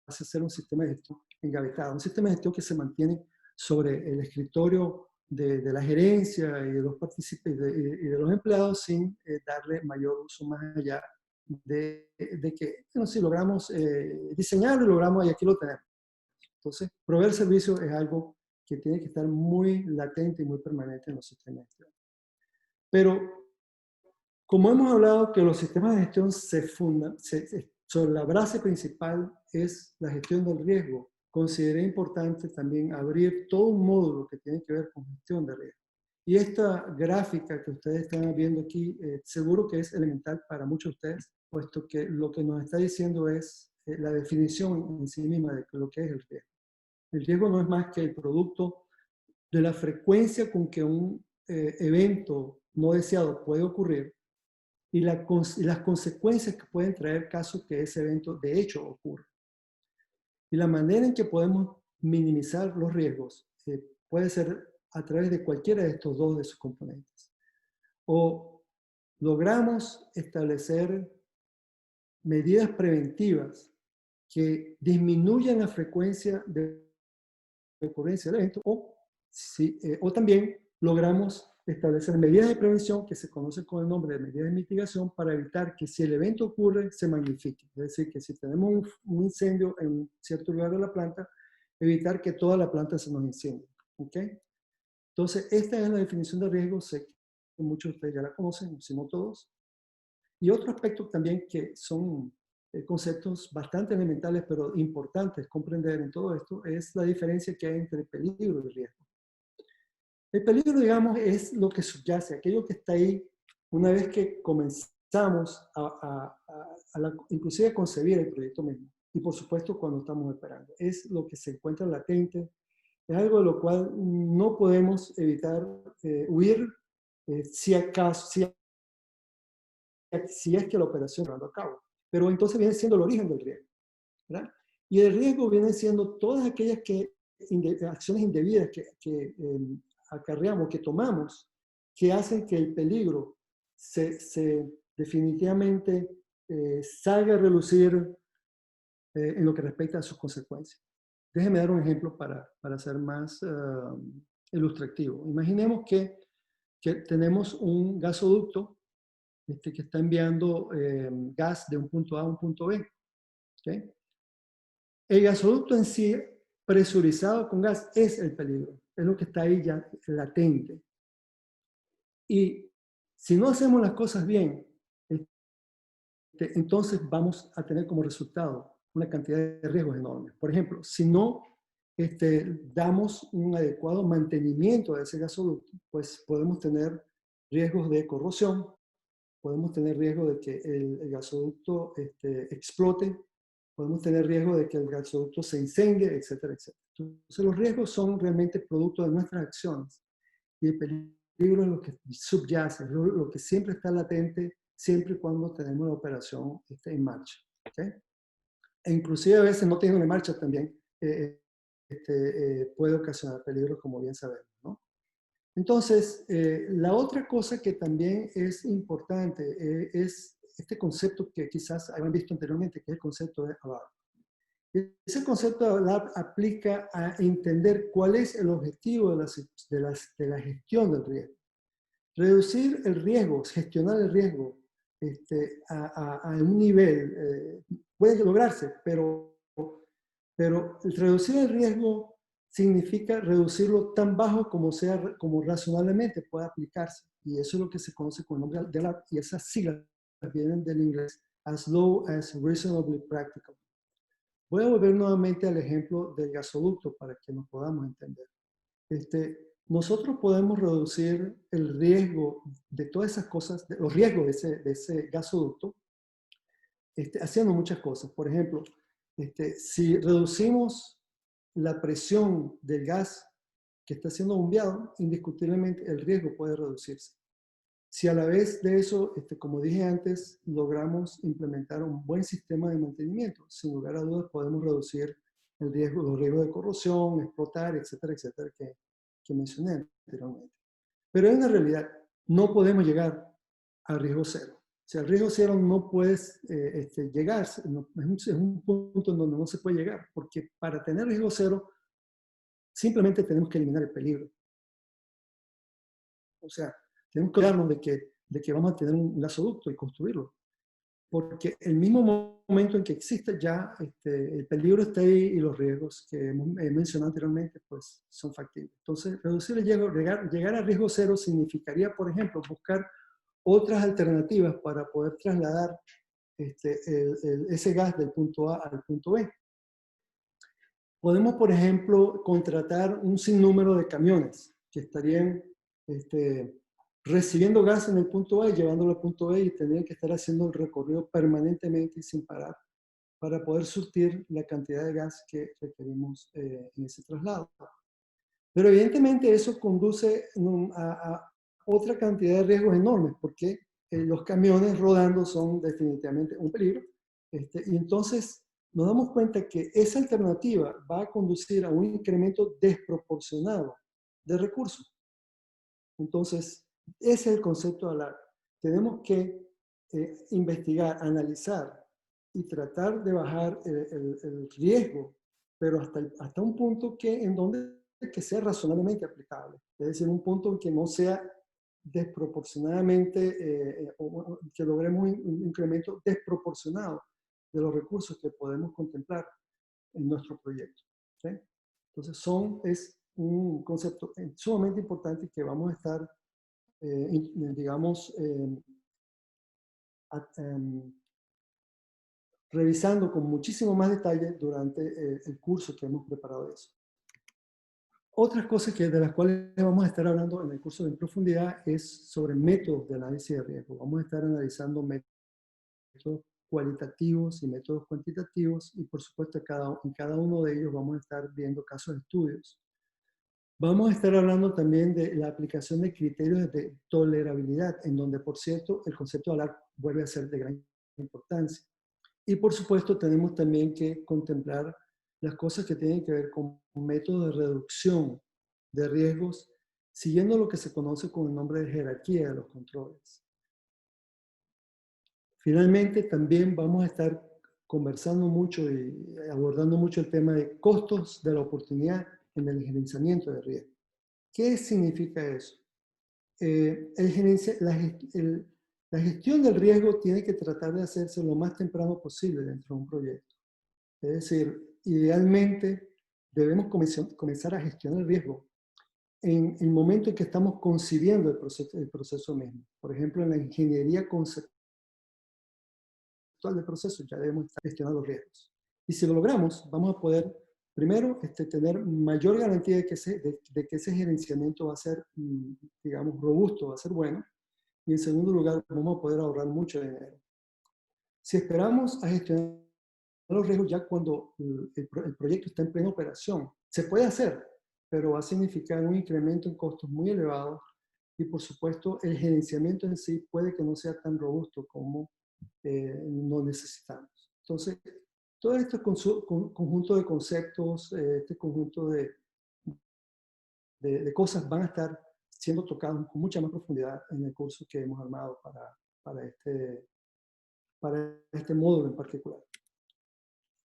a ser un sistema de gestión engavetado, un sistema de gestión que se mantiene sobre el escritorio de la gerencia y de los participantes y de los empleados sin darle mayor uso más allá de que, bueno, si logramos diseñarlo y logramos, y aquí lo tenemos. Entonces, proveer servicios es algo que tiene que estar muy latente y muy permanente en los sistemas de gestión. Pero, como hemos hablado que los sistemas de gestión se fundan, sobre la base principal es la gestión del riesgo, consideré importante también abrir todo un módulo que tiene que ver con gestión de riesgo. Y esta gráfica que ustedes están viendo aquí, seguro que es elemental para muchos de ustedes, puesto que lo que nos está diciendo es la definición en sí misma de lo que es el riesgo. El riesgo no es más que el producto de la frecuencia con que un evento no deseado puede ocurrir y las consecuencias que pueden traer caso que ese evento de hecho ocurra. Y la manera en que podemos minimizar los riesgos puede ser a través de cualquiera de estos dos de sus componentes. O logramos establecer medidas preventivas que disminuyan la frecuencia de ocurrencia del evento, o también logramos establecer medidas de prevención que se conocen con el nombre de medidas de mitigación para evitar que si el evento ocurre, se magnifique. Es decir, que si tenemos un incendio en un cierto lugar de la planta, evitar que toda la planta se nos incendie. ¿Okay? Entonces, esta es la definición de riesgo. Sé que muchos de ustedes ya la conocen, si no todos. Y otro aspecto también que son conceptos bastante elementales, pero importantes comprender en todo esto, es la diferencia que hay entre peligro y riesgo. El peligro, digamos, es lo que subyace, aquello que está ahí una vez que comenzamos inclusive a concebir el proyecto mismo. Y por supuesto cuando estamos operando. Es lo que se encuentra latente, es algo de lo cual no podemos evitar huir si acaso, si es que la operación se va a cabo. Pero entonces viene siendo el origen del riesgo, ¿verdad? Y el riesgo viene siendo todas aquellas acciones indebidas que acarreamos, que tomamos, que hacen que el peligro se definitivamente salga a relucir en lo que respecta a sus consecuencias. Déjenme dar un ejemplo para ser más ilustrativo. Imaginemos que tenemos un gasoducto que está enviando gas de un punto A a un punto B. ¿Okay? El gasoducto en sí, presurizado con gas, es el peligro. Es lo que está ahí ya latente. Y Si no hacemos las cosas bien, entonces vamos a tener como resultado una cantidad de riesgos enormes. Por ejemplo, si no damos un adecuado mantenimiento a ese gasoducto, pues podemos tener riesgos de corrosión, podemos tener riesgo de que el gasoducto explote, podemos tener riesgo de que el gasoducto se incendie, etcétera, etcétera. Entonces los riesgos son realmente producto de nuestras acciones y el peligro es lo que subyace, lo que siempre está latente, siempre y cuando tenemos la operación en marcha. ¿Okay? E inclusive a veces no teniendo en marcha también puede ocasionar peligros, como bien sabemos, ¿no? Entonces, la otra cosa que también es importante es este concepto que quizás habrán visto anteriormente, que es el concepto de ALARP. Ese concepto de ALARP aplica a entender cuál es el objetivo de la gestión del riesgo. Reducir el riesgo, gestionar el riesgo a un nivel puede lograrse, pero reducir el riesgo significa reducirlo tan bajo como razonablemente pueda aplicarse. Y eso es lo que se conoce con el nombre de ALARP, y esas siglas vienen del inglés, as low as reasonably practical. Voy a volver nuevamente al ejemplo del gasoducto para que nos podamos entender. Nosotros podemos reducir el riesgo de todas esas cosas, los riesgos de ese gasoducto, haciendo muchas cosas. Por ejemplo, si reducimos la presión del gas que está siendo bombeado, indiscutiblemente el riesgo puede reducirse. Si a la vez de eso, como dije antes, logramos implementar un buen sistema de mantenimiento, sin lugar a dudas podemos reducir los riesgos de corrosión, explotar, etcétera, etcétera, que mencioné anteriormente. Pero hay una realidad, no podemos llegar al riesgo cero. O sea, al riesgo cero no puedes llegar, es un punto en donde no se puede llegar, porque para tener riesgo cero, simplemente tenemos que eliminar el peligro. O sea, tenemos que darnos de que vamos a tener un gasoducto y construirlo. Porque el mismo momento en que existe ya, el peligro está ahí y los riesgos que hemos mencionado anteriormente, pues son factibles. Entonces, reducir el riesgo, llegar a riesgo cero significaría, por ejemplo, buscar otras alternativas para poder trasladar ese gas del punto A al punto B. Podemos, por ejemplo, contratar un sinnúmero de camiones que estarían recibiendo gas en el punto A y llevándolo al punto B y tendrían que estar haciendo el recorrido permanentemente y sin parar para poder surtir la cantidad de gas que requerimos en ese traslado. Pero evidentemente eso conduce a otra cantidad de riesgos enormes porque los camiones rodando son definitivamente un peligro. Y entonces nos damos cuenta que esa alternativa va a conducir a un incremento desproporcionado de recursos. Entonces, ese es el concepto de ALARP. Tenemos que investigar, analizar y tratar de bajar el riesgo, pero hasta un punto en donde que sea razonablemente aplicable. Es decir, un punto en que no sea desproporcionadamente, que logremos un incremento desproporcionado de los recursos que podemos contemplar en nuestro proyecto. ¿Sí? Entonces, es un concepto sumamente importante que vamos a estar, digamos, revisando con muchísimo más detalle durante el curso que hemos preparado de eso. Otras cosas de las cuales vamos a estar hablando en el curso en profundidad es sobre métodos de análisis de riesgo. Vamos a estar analizando métodos cualitativos y métodos cuantitativos y por supuesto en cada uno de ellos vamos a estar viendo casos de estudios. Vamos a estar hablando también de la aplicación de criterios de tolerabilidad, en donde por cierto el concepto de ALARP vuelve a ser de gran importancia. Y por supuesto tenemos también que contemplar las cosas que tienen que ver con métodos de reducción de riesgos, siguiendo lo que se conoce con el nombre de jerarquía de los controles. Finalmente, también vamos a estar conversando mucho y abordando mucho el tema de costos de la oportunidad en el gerenciamiento de riesgo. ¿Qué significa eso? La gestión del riesgo tiene que tratar de hacerse lo más temprano posible dentro de un proyecto. Es decir, idealmente debemos comenzar a gestionar el riesgo en el momento en que estamos concibiendo el proceso mismo. Por ejemplo, en la ingeniería conceptual del proceso ya debemos estar gestionando los riesgos. Y si lo logramos, vamos a poder, primero, tener mayor garantía de que ese gerenciamiento va a ser, digamos, robusto, va a ser bueno. Y en segundo lugar, vamos a poder ahorrar mucho dinero. Si esperamos a gestionar los riesgos ya cuando el proyecto está en plena operación, se puede hacer, pero va a significar un incremento en costos muy elevados y, por supuesto, el gerenciamiento en sí puede que no sea tan robusto como no necesitamos. Entonces, todo este conjunto de conceptos, este conjunto de cosas van a estar siendo tocados con mucha más profundidad en el curso que hemos armado para este módulo en particular.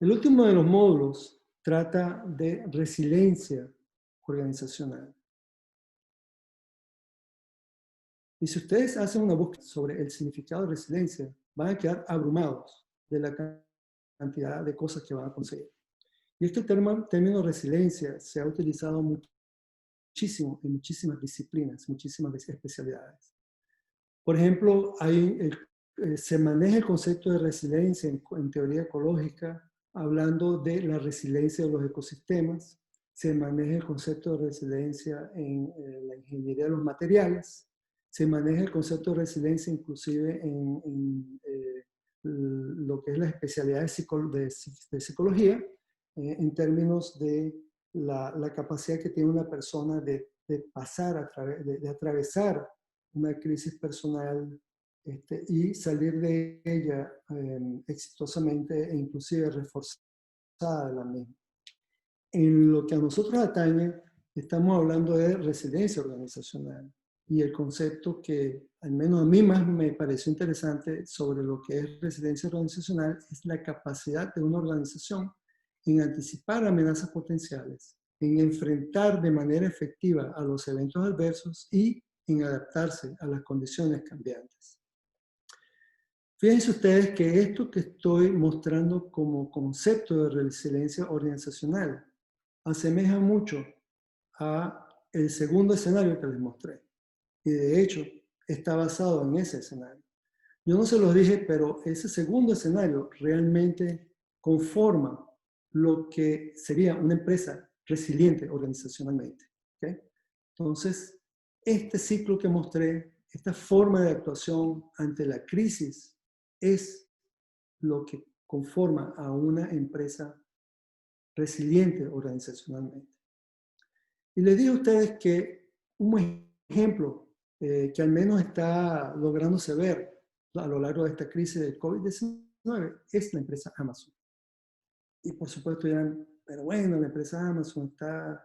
El último de los módulos trata de resiliencia organizacional. Y si ustedes hacen una búsqueda sobre el significado de resiliencia, van a quedar abrumados de la cantidad de cosas que van a conseguir. Y este término resiliencia se ha utilizado muchísimo en muchísimas disciplinas, muchísimas especialidades. Por ejemplo, se maneja el concepto de resiliencia en teoría ecológica, hablando de la resiliencia de los ecosistemas. Se maneja el concepto de resiliencia en la ingeniería de los materiales. Se maneja el concepto de resiliencia inclusive en lo que es la especialidad de psicología, en términos de la capacidad que tiene una persona de pasar a través, de atravesar una crisis personal y salir de ella exitosamente e inclusive reforzada de la misma. En lo que a nosotros atañe, estamos hablando de resiliencia organizacional y el concepto que al menos a mí más me pareció interesante sobre lo que es resiliencia organizacional es la capacidad de una organización en anticipar amenazas potenciales, en enfrentar de manera efectiva a los eventos adversos y en adaptarse a las condiciones cambiantes. Fíjense ustedes que esto que estoy mostrando como concepto de resiliencia organizacional asemeja mucho a el segundo escenario que les mostré. Y de hecho, está basado en ese escenario. Yo no se los dije, pero ese segundo escenario realmente conforma lo que sería una empresa resiliente organizacionalmente. ¿Okay? Entonces, este ciclo que mostré, esta forma de actuación ante la crisis, es lo que conforma a una empresa resiliente organizacionalmente. Y les digo a ustedes que un ejemplo que al menos está lográndose ver a lo largo de esta crisis del COVID-19 es la empresa Amazon. Y por supuesto dirán, pero bueno, la empresa Amazon está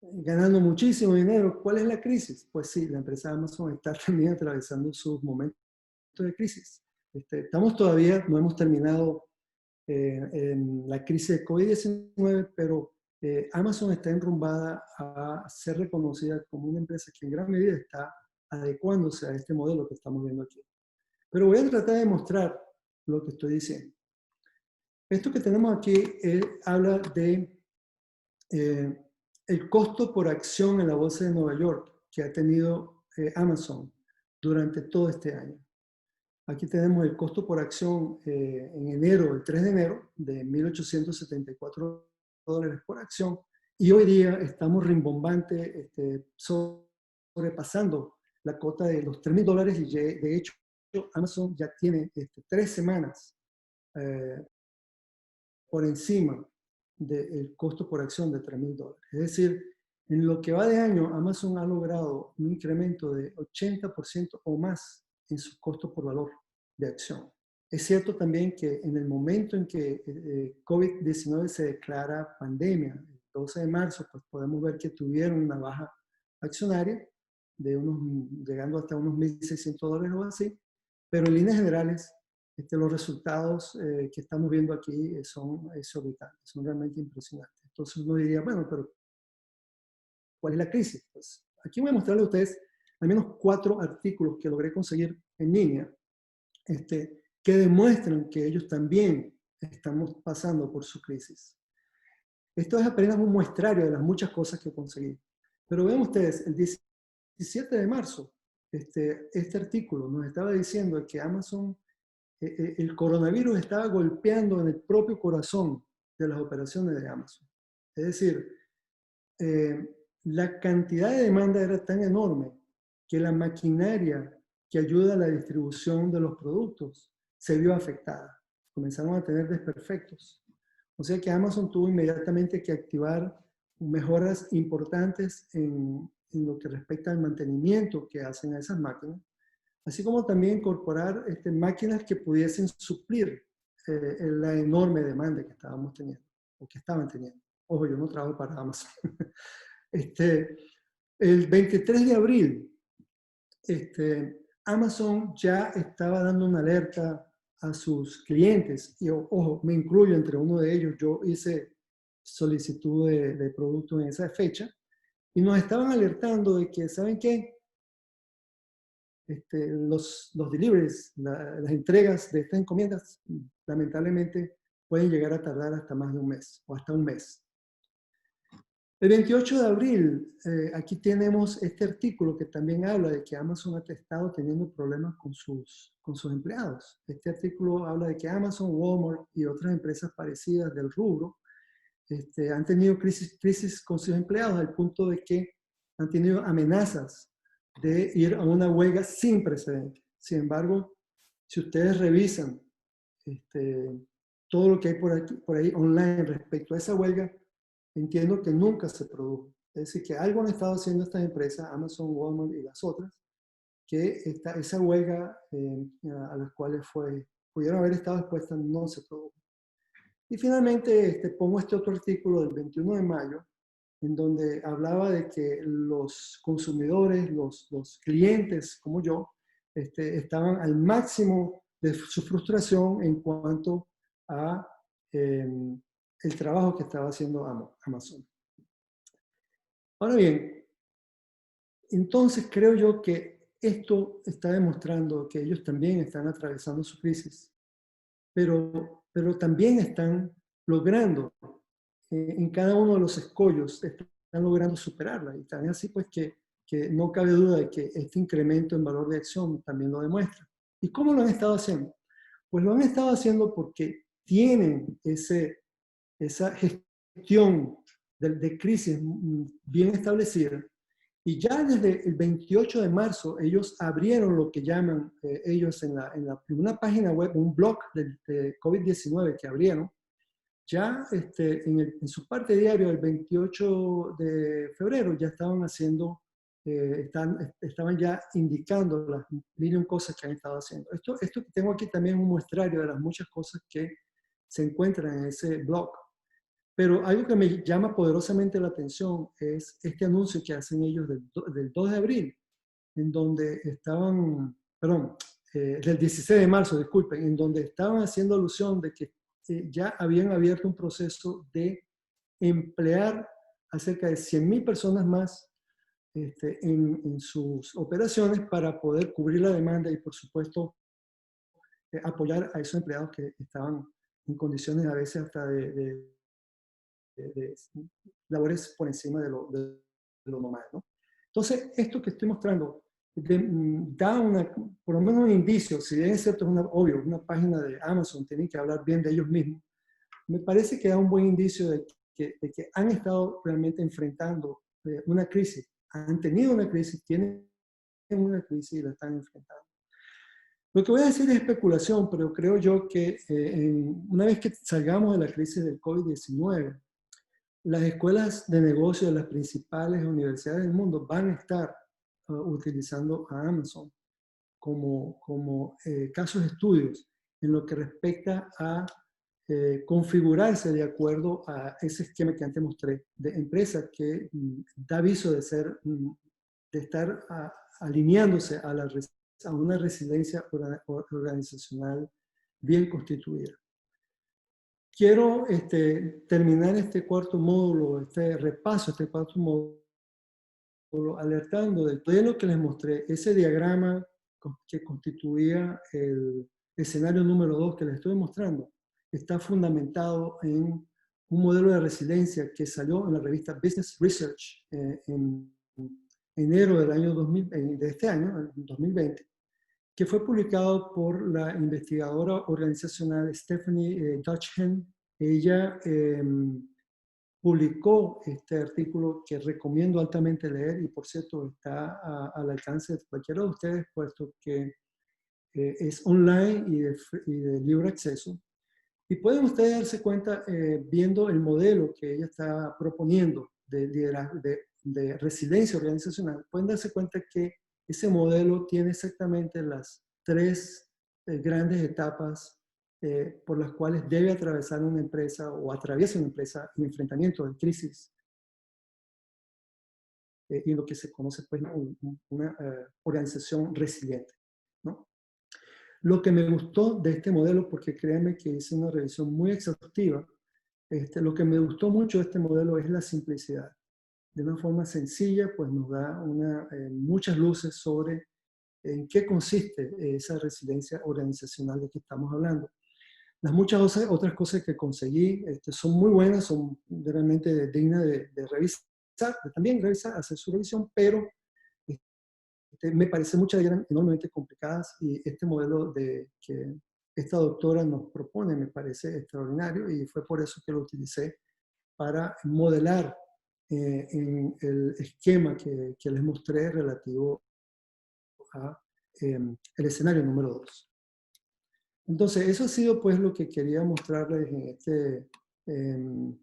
ganando muchísimo dinero. ¿Cuál es la crisis? Pues sí, la empresa Amazon está también atravesando sus momentos de crisis. Estamos todavía, no hemos terminado en la crisis de COVID-19, pero Amazon está enrumbada a ser reconocida como una empresa que en gran medida está adecuándose a este modelo que estamos viendo aquí. Pero voy a tratar de mostrar lo que estoy diciendo. Esto que tenemos aquí habla de el costo por acción en la bolsa de Nueva York que ha tenido Amazon durante todo este año. Aquí tenemos el costo por acción en enero, el 3 de enero, de $1,874 por acción. Y hoy día estamos rimbombante, sobrepasando la cota de los $3,000. Y de hecho, Amazon ya tiene 3 semanas por encima del costo por acción de $3,000. Es decir, en lo que va de año, Amazon ha logrado un incremento de 80% o más en su costo por valor de acción. Es cierto también que en el momento en que COVID-19 se declara pandemia, el 12 de marzo, pues podemos ver que tuvieron una baja accionaria, llegando hasta unos $1,600 o así, pero en líneas generales, los resultados que estamos viendo aquí son exorbitantes, son realmente impresionantes. Entonces uno diría, bueno, pero ¿cuál es la crisis? Pues aquí voy a mostrarles a ustedes al menos 4 artículos que logré conseguir en línea que demuestran que ellos también estamos pasando por su crisis. Esto es apenas un muestrario de las muchas cosas que conseguí. Pero vean ustedes, el 17 de marzo, este artículo nos estaba diciendo que Amazon, el coronavirus estaba golpeando en el propio corazón de las operaciones de Amazon. Es decir, la cantidad de demanda era tan enorme que la maquinaria que ayuda a la distribución de los productos se vio afectada. Comenzaron a tener desperfectos. O sea que Amazon tuvo inmediatamente que activar mejoras importantes en lo que respecta al mantenimiento que hacen a esas máquinas, así como también incorporar máquinas que pudiesen suplir la enorme demanda que estábamos teniendo, o que estaban teniendo. Ojo, yo no trabajo para Amazon. El 23 de abril, Amazon ya estaba dando una alerta a sus clientes, y ojo, me incluyo entre uno de ellos, yo hice solicitud de productos en esa fecha, y nos estaban alertando de que, ¿saben qué? Los deliveries, las entregas de estas encomiendas, lamentablemente pueden llegar a tardar hasta más de un mes, o hasta un mes. El 28 de abril, aquí tenemos este artículo que también habla de que Amazon ha estado teniendo problemas con sus empleados. Este artículo habla de que Amazon, Walmart y otras empresas parecidas del rubro han tenido crisis con sus empleados al punto de que han tenido amenazas de ir a una huelga sin precedentes. Sin embargo, si ustedes revisan todo lo que hay por ahí online respecto a esa huelga, entiendo que nunca se produjo. Es decir, que algo han estado haciendo estas empresas, Amazon, Walmart y las otras, que esa huelga a las cuales pudieron haber estado expuestas no se produjo. Y finalmente pongo este otro artículo del 21 de mayo, en donde hablaba de que los consumidores, los clientes como yo, estaban al máximo de su frustración en cuanto a el trabajo que estaba haciendo Amazon. Ahora bien, entonces creo yo que esto está demostrando que ellos también están atravesando su crisis, pero también están logrando en cada uno de los escollos, están logrando superarla. Y también así pues que no cabe duda de que este incremento en valor de acción también lo demuestra. ¿Y cómo lo han estado haciendo? Pues lo han estado haciendo porque tienen esa gestión de crisis bien establecida. Y ya desde el 28 de marzo ellos abrieron lo que llaman ellos en una página web, un blog de COVID-19 que abrieron. Ya en su parte diaria, el 28 de febrero, ya estaban haciendo, estaban ya indicando las mil cosas que han estado haciendo. Esto que tengo aquí también es un muestrario de las muchas cosas que se encuentran en ese blog. Pero algo que me llama poderosamente la atención es este anuncio que hacen ellos del 2 de abril, en donde estaban, perdón, del 16 de marzo, disculpen, en donde estaban haciendo alusión de que ya habían abierto un proceso de emplear a cerca de 100,000 personas más en sus operaciones para poder cubrir la demanda y, por supuesto, apoyar a esos empleados que estaban en condiciones a veces hasta de labores por encima de lo normal, ¿no? Entonces, esto que estoy mostrando da por lo menos un indicio, si bien es cierto, es obvio, una página de Amazon tiene que hablar bien de ellos mismos, me parece que da un buen indicio de que han estado realmente enfrentando una crisis, han tenido una crisis, tienen una crisis y la están enfrentando. Lo que voy a decir es especulación, pero creo yo que una vez que salgamos de la crisis del COVID-19, las escuelas de negocio de las principales universidades del mundo van a estar utilizando a Amazon como casos de estudios en lo que respecta a configurarse de acuerdo a ese esquema que antes mostré, de empresa que da aviso de estar alineándose a una resiliencia organizacional bien constituida. Quiero terminar este cuarto módulo, este repaso, este cuarto módulo, alertando de todo lo que les mostré, ese diagrama que constituía el escenario número 2 que les estoy mostrando, está fundamentado en un modelo de resiliencia que salió en la revista Business Research en enero del año 2000, de este año, 2020, que fue publicado por la investigadora organizacional Stephanie Dutchhen. Ella publicó este artículo que recomiendo altamente leer y, por cierto, está al alcance de cualquiera de ustedes, puesto que es online y de libre acceso. Y pueden ustedes darse cuenta, viendo el modelo que ella está proponiendo de liderazgo, de resiliencia organizacional, pueden darse cuenta que ese modelo tiene exactamente las tres grandes etapas por las cuales debe atravesar una empresa o atraviesa una empresa en enfrentamiento de crisis y lo que se conoce pues una organización resiliente, ¿no? Lo que me gustó de este modelo, porque créanme que hice una revisión muy exhaustiva, lo que me gustó mucho de este modelo es la simplicidad. De una forma sencilla, pues nos da muchas luces sobre en qué consiste esa resiliencia organizacional de que estamos hablando. Las muchas otras cosas que conseguí son muy buenas, son realmente dignas de revisar, de también revisar, hacer su revisión, pero me parece muchas de ellas enormemente complicadas y este modelo que esta doctora nos propone me parece extraordinario y fue por eso que lo utilicé para modelar en el esquema que les mostré relativo a el escenario número 2. Entonces, eso ha sido pues lo que quería mostrarles en este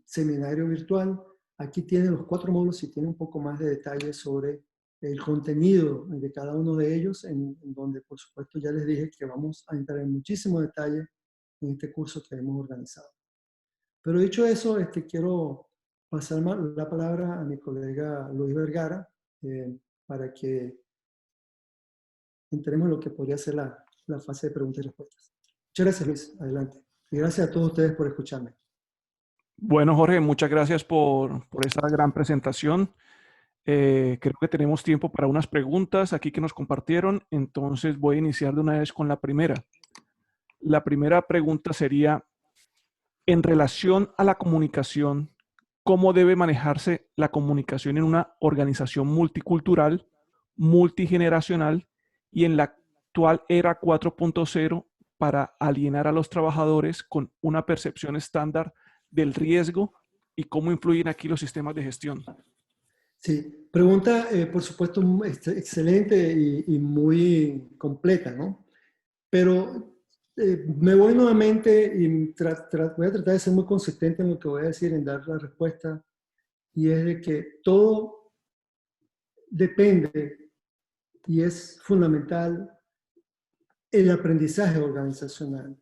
seminario virtual. Aquí tienen los 4 módulos y tienen un poco más de detalles sobre el contenido de cada uno de ellos, en donde por supuesto ya les dije que vamos a entrar en muchísimo detalle en este curso que hemos organizado. Pero dicho eso, quiero pasar la palabra a mi colega Luis Vergara para que entremos en lo que podría ser la fase de preguntas y respuestas. Muchas gracias, Luis. Adelante. Y gracias a todos ustedes por escucharme. Bueno, Jorge, muchas gracias por esa gran presentación. Creo que tenemos tiempo para unas preguntas aquí que nos compartieron, entonces voy a iniciar de una vez con la primera. La primera pregunta sería, en relación a la comunicación, ¿cómo debe manejarse la comunicación en una organización multicultural, multigeneracional y en la actual era 4.0 para alienar a los trabajadores con una percepción estándar del riesgo y cómo influyen aquí los sistemas de gestión? Sí, pregunta, por supuesto, excelente y muy completa, ¿no? Pero me voy nuevamente y voy a tratar de ser muy consistente en lo que voy a decir, en dar la respuesta, y es de que todo depende y es fundamental el aprendizaje organizacional.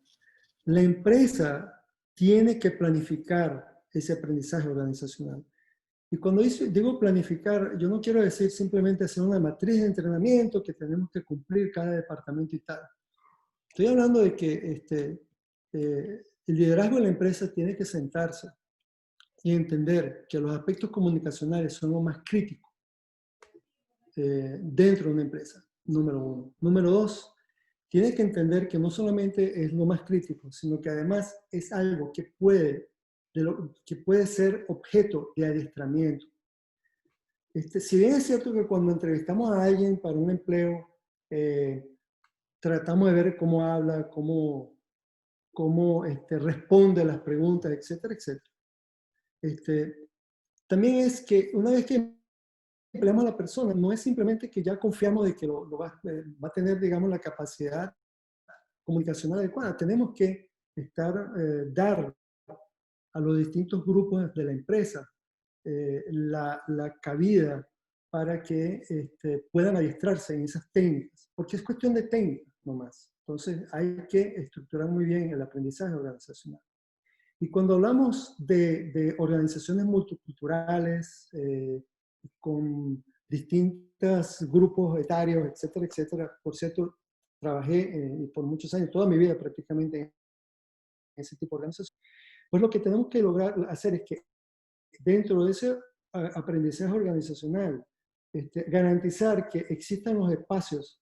La empresa tiene que planificar ese aprendizaje organizacional. Y cuando digo planificar, yo no quiero decir simplemente hacer una matriz de entrenamiento que tenemos que cumplir cada departamento y tal. Estoy hablando de que el liderazgo de la empresa tiene que sentarse y entender que los aspectos comunicacionales son lo más crítico dentro de una empresa, número 1. Número 2, tiene que entender que no solamente es lo más crítico, sino que además es algo que puede ser objeto de adiestramiento. Si bien es cierto que cuando entrevistamos a alguien para un empleo, tratamos de ver cómo habla, cómo responde a las preguntas, etcétera, etcétera. También es que una vez que empleamos a la persona, no es simplemente que ya confiamos de que va a tener, digamos, la capacidad comunicacional adecuada. Tenemos que dar a los distintos grupos de la empresa la cabida para que puedan adiestrarse en esas técnicas, porque es cuestión de técnica nomás. Entonces hay que estructurar muy bien el aprendizaje organizacional. Y cuando hablamos de organizaciones multiculturales, con distintos grupos etarios, etcétera, etcétera, por cierto, trabajé por muchos años, toda mi vida prácticamente en ese tipo de organización, pues lo que tenemos que lograr hacer es que dentro de ese aprendizaje organizacional, garantizar que existan los espacios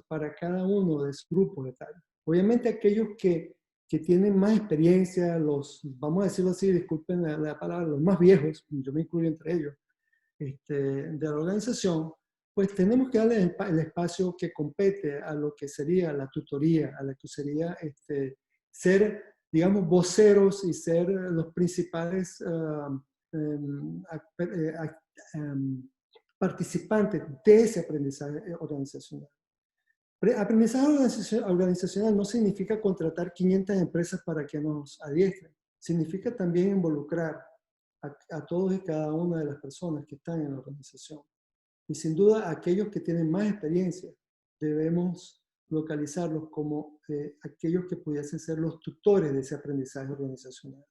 para cada uno de esos grupos etarios. Obviamente aquellos que tienen más experiencia, vamos a decirlo así, disculpen la palabra, los más viejos, yo me incluyo entre ellos, de la organización, pues tenemos que darle el espacio que compete a lo que sería la tutoría, a lo que sería ser, digamos, voceros y ser los principales participantes de ese aprendizaje organizacional. Aprendizaje organizacional no significa contratar 500 empresas para que nos adiestren. Significa también involucrar a todos y cada una de las personas que están en la organización. Y sin duda, aquellos que tienen más experiencia, debemos localizarlos como aquellos que pudiesen ser los tutores de ese aprendizaje organizacional.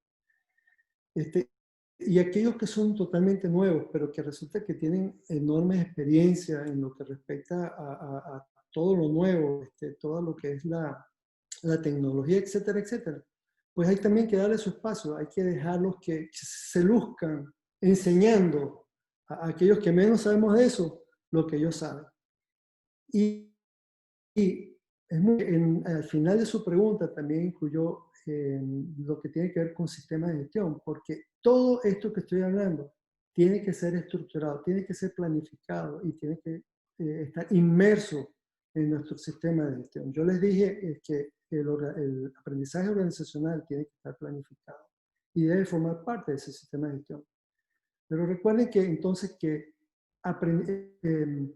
Y aquellos que son totalmente nuevos, pero que resulta que tienen enorme experiencia en lo que respecta a todo lo nuevo, todo lo que es la tecnología, etcétera, etcétera. Pues hay también que darle su espacio, hay que dejarlos que se luzcan enseñando a aquellos que menos sabemos de eso, lo que ellos saben. Y al final de su pregunta también incluyó lo que tiene que ver con sistemas de gestión, porque todo esto que estoy hablando tiene que ser estructurado, tiene que ser planificado y tiene que estar inmerso en nuestro sistema de gestión. Yo les dije que el aprendizaje organizacional tiene que estar planificado y debe formar parte de ese sistema de gestión. Pero recuerden que entonces que aprendizaje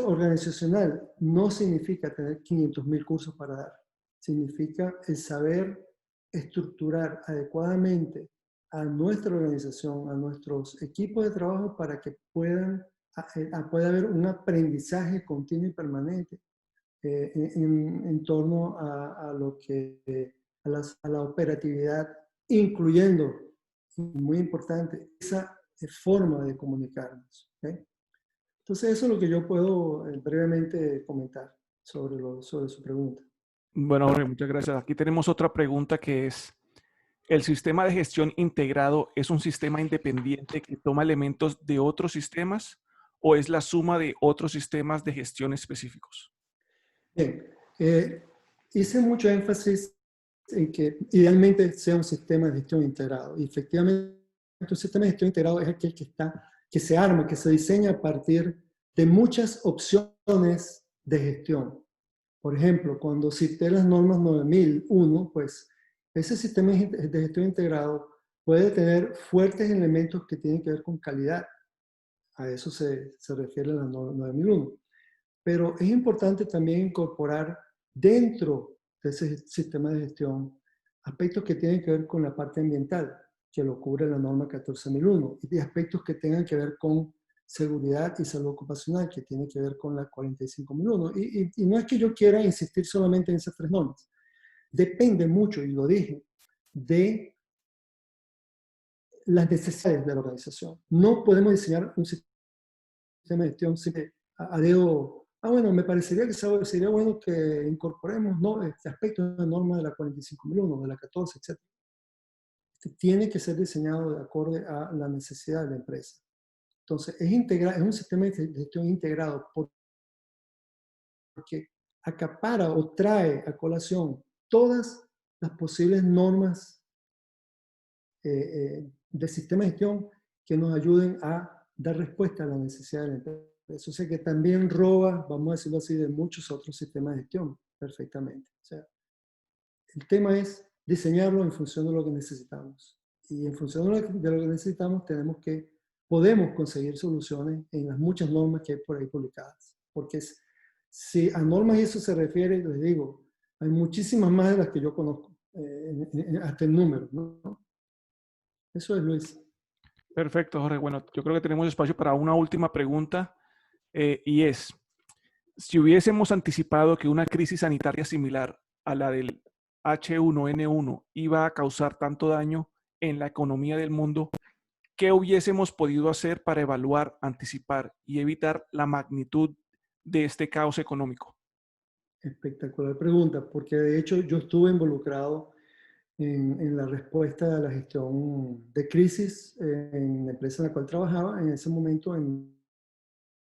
organizacional no significa tener 500.000 cursos para dar. Significa el saber estructurar adecuadamente a nuestra organización, a nuestros equipos de trabajo para que pueda haber un aprendizaje continuo y permanente en torno a lo que, a la operatividad, incluyendo, muy importante, esa forma de comunicarnos. ¿Okay? Entonces, eso es lo que yo puedo brevemente comentar sobre su pregunta. Bueno, Jorge, muchas gracias. Aquí tenemos otra pregunta que es, ¿el sistema de gestión integrado es un sistema independiente que toma elementos de otros sistemas o es la suma de otros sistemas de gestión específicos? Bien, hice mucho énfasis en que idealmente sea un sistema de gestión integrado. Y efectivamente, un sistema de gestión integrado es aquel que se arma, que se diseña a partir de muchas opciones de gestión. Por ejemplo, cuando cité las normas 9001, pues ese sistema de gestión integrado puede tener fuertes elementos que tienen que ver con calidad. A eso se refiere la norma 9001. Pero es importante también incorporar dentro de ese sistema de gestión aspectos que tienen que ver con la parte ambiental, que lo cubre la norma 14001, y aspectos que tengan que ver con seguridad y salud ocupacional, que tiene que ver con la 45001. Y no es que yo quiera insistir solamente en esas tres normas. Depende mucho, y lo dije, de las necesidades de la organización. No podemos diseñar un sistema de gestión a dedo. Bueno, me parecería que sería bueno que incorporemos, ¿no?, este aspecto de la norma de la 45001, de la 14, etc. Tiene que ser diseñado de acuerdo a la necesidad de la empresa. Entonces, es un sistema de gestión integrado porque acapara o trae a colación todas las posibles normas de sistema de gestión que nos ayuden a dar respuesta a la necesidad de la empresa. Eso sé que también roba, vamos a decirlo así, de muchos otros sistemas de gestión perfectamente. O sea, el tema es diseñarlo en función de lo que necesitamos. Y en función de lo que necesitamos, podemos conseguir soluciones en las muchas normas que hay por ahí publicadas. Porque si a normas eso se refiere, les digo, hay muchísimas más de las que yo conozco, hasta el número, ¿no? Eso es, Luis. Perfecto, Jorge. Bueno, yo creo que tenemos espacio para una última pregunta y es, si hubiésemos anticipado que una crisis sanitaria similar a la del H1N1 iba a causar tanto daño en la economía del mundo, ¿qué hubiésemos podido hacer para evaluar, anticipar y evitar la magnitud de este caos económico? Espectacular pregunta, porque de hecho yo estuve involucrado en la respuesta a la gestión de crisis en la empresa en la cual trabajaba en ese momento, en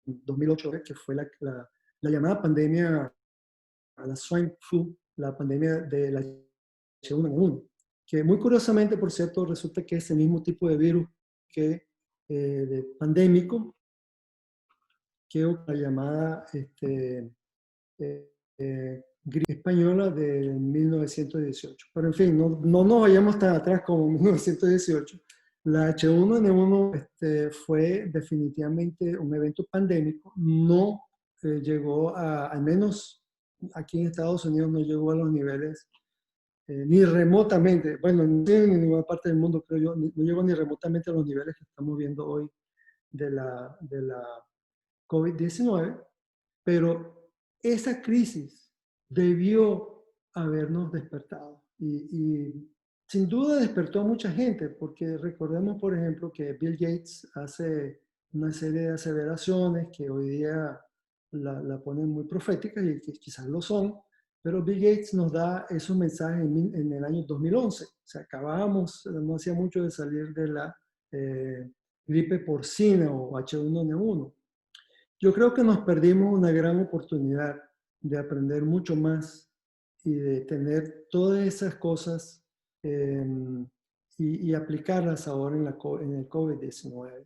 2008, que fue la llamada pandemia, la swine flu, la pandemia de la H1N1, que muy curiosamente, por cierto, resulta que es el mismo tipo de virus que de pandémico, que es la llamada gripe española de 1918. Pero en fin, no nos vayamos tan atrás como 1918. La H1N1 fue definitivamente un evento pandémico, no llegó al menos aquí en Estados Unidos, no llegó a los niveles ni remotamente, bueno, en ninguna parte del mundo creo yo, no llegó ni remotamente a los niveles que estamos viendo hoy de la COVID-19, pero esa crisis debió habernos despertado y sin duda despertó a mucha gente, porque recordemos, por ejemplo, que Bill Gates hace una serie de aseveraciones que hoy día la ponen muy proféticas y que quizás lo son, pero Bill Gates nos da esos mensajes en el año 2011. O sea, acabábamos, no hacía mucho de salir de la gripe porcina o H1N1. Yo creo que nos perdimos una gran oportunidad de aprender mucho más y de tener todas esas cosas y aplicarlas ahora en el COVID-19.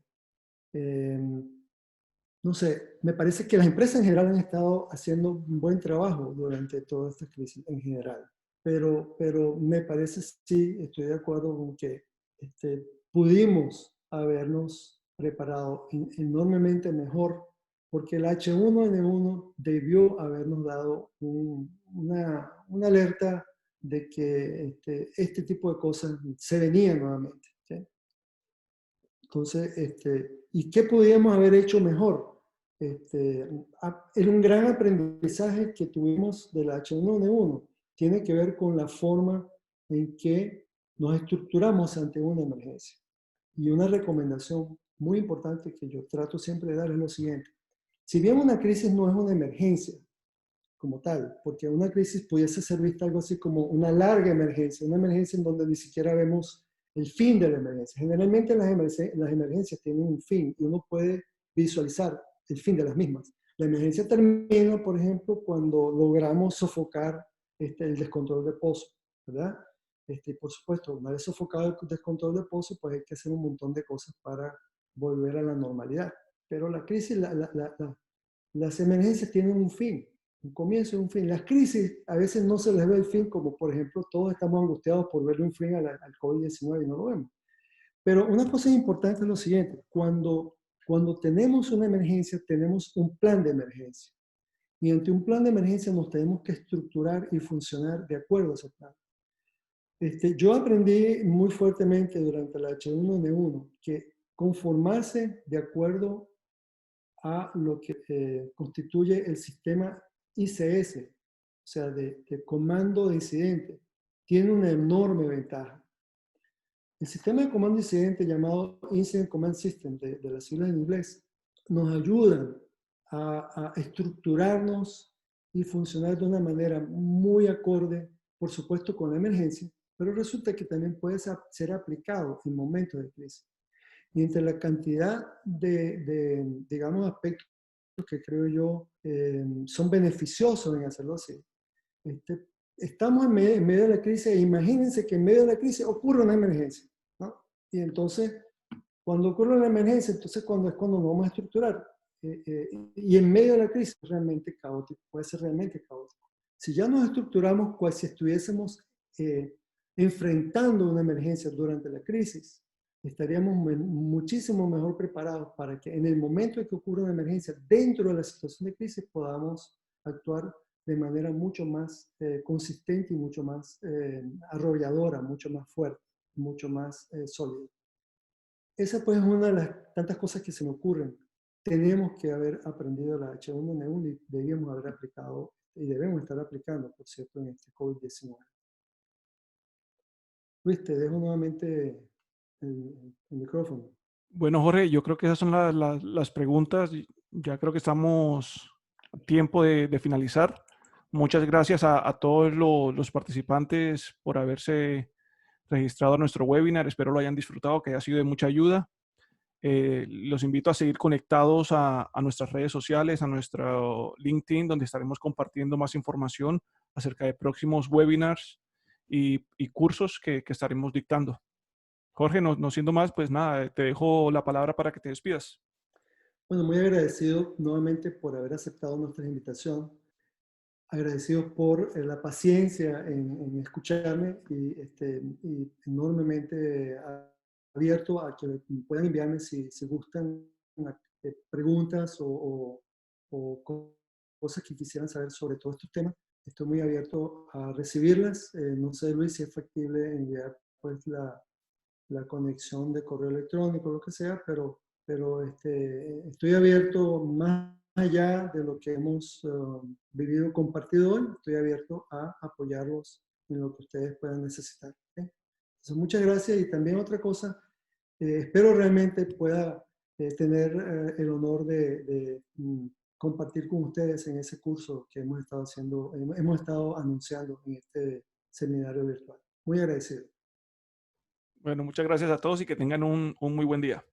No sé, me parece que las empresas en general han estado haciendo un buen trabajo durante toda esta crisis en general, pero me parece, sí, estoy de acuerdo con que pudimos habernos preparado enormemente mejor, porque el H1N1 debió habernos dado una alerta de que este tipo de cosas se venían nuevamente. ¿Sí? Entonces, ¿y qué podíamos haber hecho mejor? Es un gran aprendizaje que tuvimos del H1N1. Tiene que ver con la forma en que nos estructuramos ante una emergencia. Y una recomendación muy importante que yo trato siempre de dar es lo siguiente. Si bien una crisis no es una emergencia como tal, porque una crisis pudiese ser vista algo así como una larga emergencia, una emergencia en donde ni siquiera vemos el fin de la emergencia. Generalmente las emergencias tienen un fin y uno puede visualizar el fin de las mismas. La emergencia termina, por ejemplo, cuando logramos sofocar el descontrol de pozo, ¿verdad? Por supuesto, una vez sofocado el descontrol de pozo, pues hay que hacer un montón de cosas para volver a la normalidad. Pero la crisis, las emergencias tienen un fin, un comienzo y un fin. Las crisis a veces no se les ve el fin, como por ejemplo todos estamos angustiados por verle un fin al COVID-19 y no lo vemos. Pero una cosa importante es lo siguiente, cuando tenemos una emergencia, tenemos un plan de emergencia. Y ante un plan de emergencia nos tenemos que estructurar y funcionar de acuerdo a ese plan. Yo aprendí muy fuertemente durante la H1N1 que conformarse de acuerdo a lo que constituye el sistema ICS, o sea, de comando de incidente, tiene una enorme ventaja. El sistema de comando de incidente llamado Incident Command System, de las siglas en inglés, nos ayudan a estructurarnos y funcionar de una manera muy acorde, por supuesto, con la emergencia, pero resulta que también puede ser aplicado en momentos de crisis. Y entre la cantidad digamos, aspectos que creo yo son beneficiosos en hacerlo así. Estamos en medio de la crisis e imagínense que en medio de la crisis ocurre una emergencia, ¿no? Y entonces, cuando ocurre una emergencia, entonces cuando nos vamos a estructurar. Y en medio de la crisis es realmente caótico, puede ser realmente caótico. Si ya nos estructuramos cual si estuviésemos enfrentando una emergencia durante la crisis, estaríamos muchísimo mejor preparados para que en el momento en que ocurra una emergencia dentro de la situación de crisis podamos actuar de manera mucho más consistente y mucho más arrolladora, mucho más fuerte, mucho más sólida. Esa pues es una de las tantas cosas que se me ocurren. Tenemos que haber aprendido la H1N1 y debíamos haber aplicado y debemos estar aplicando, por cierto, en este COVID-19. Luis, te dejo nuevamente el micrófono. Bueno, Jorge, yo creo que esas son las preguntas. Ya creo que estamos a tiempo de finalizar. Muchas gracias a todos los participantes por haberse registrado a nuestro webinar. Espero lo hayan disfrutado, que haya sido de mucha ayuda. Los invito a seguir conectados a nuestras redes sociales, a nuestro LinkedIn, donde estaremos compartiendo más información acerca de próximos webinars y cursos que estaremos dictando. Jorge, no siendo más, pues nada, te dejo la palabra para que te despidas. Bueno, muy agradecido nuevamente por haber aceptado nuestra invitación, agradecido por la paciencia en escucharme y enormemente abierto a que puedan enviarme si gustan preguntas o cosas que quisieran saber sobre todos estos temas. Estoy muy abierto a recibirlas. No sé, Luis, si es factible enviar pues la conexión de correo electrónico, lo que sea, pero estoy abierto más allá de lo que hemos vivido, compartido hoy, estoy abierto a apoyarlos en lo que ustedes puedan necesitar. ¿Ok? Entonces, muchas gracias y también otra cosa, espero realmente pueda tener el honor de compartir con ustedes en ese curso que hemos estado haciendo, hemos estado anunciando en este seminario virtual. Muy agradecido. Bueno, muchas gracias a todos y que tengan un muy buen día.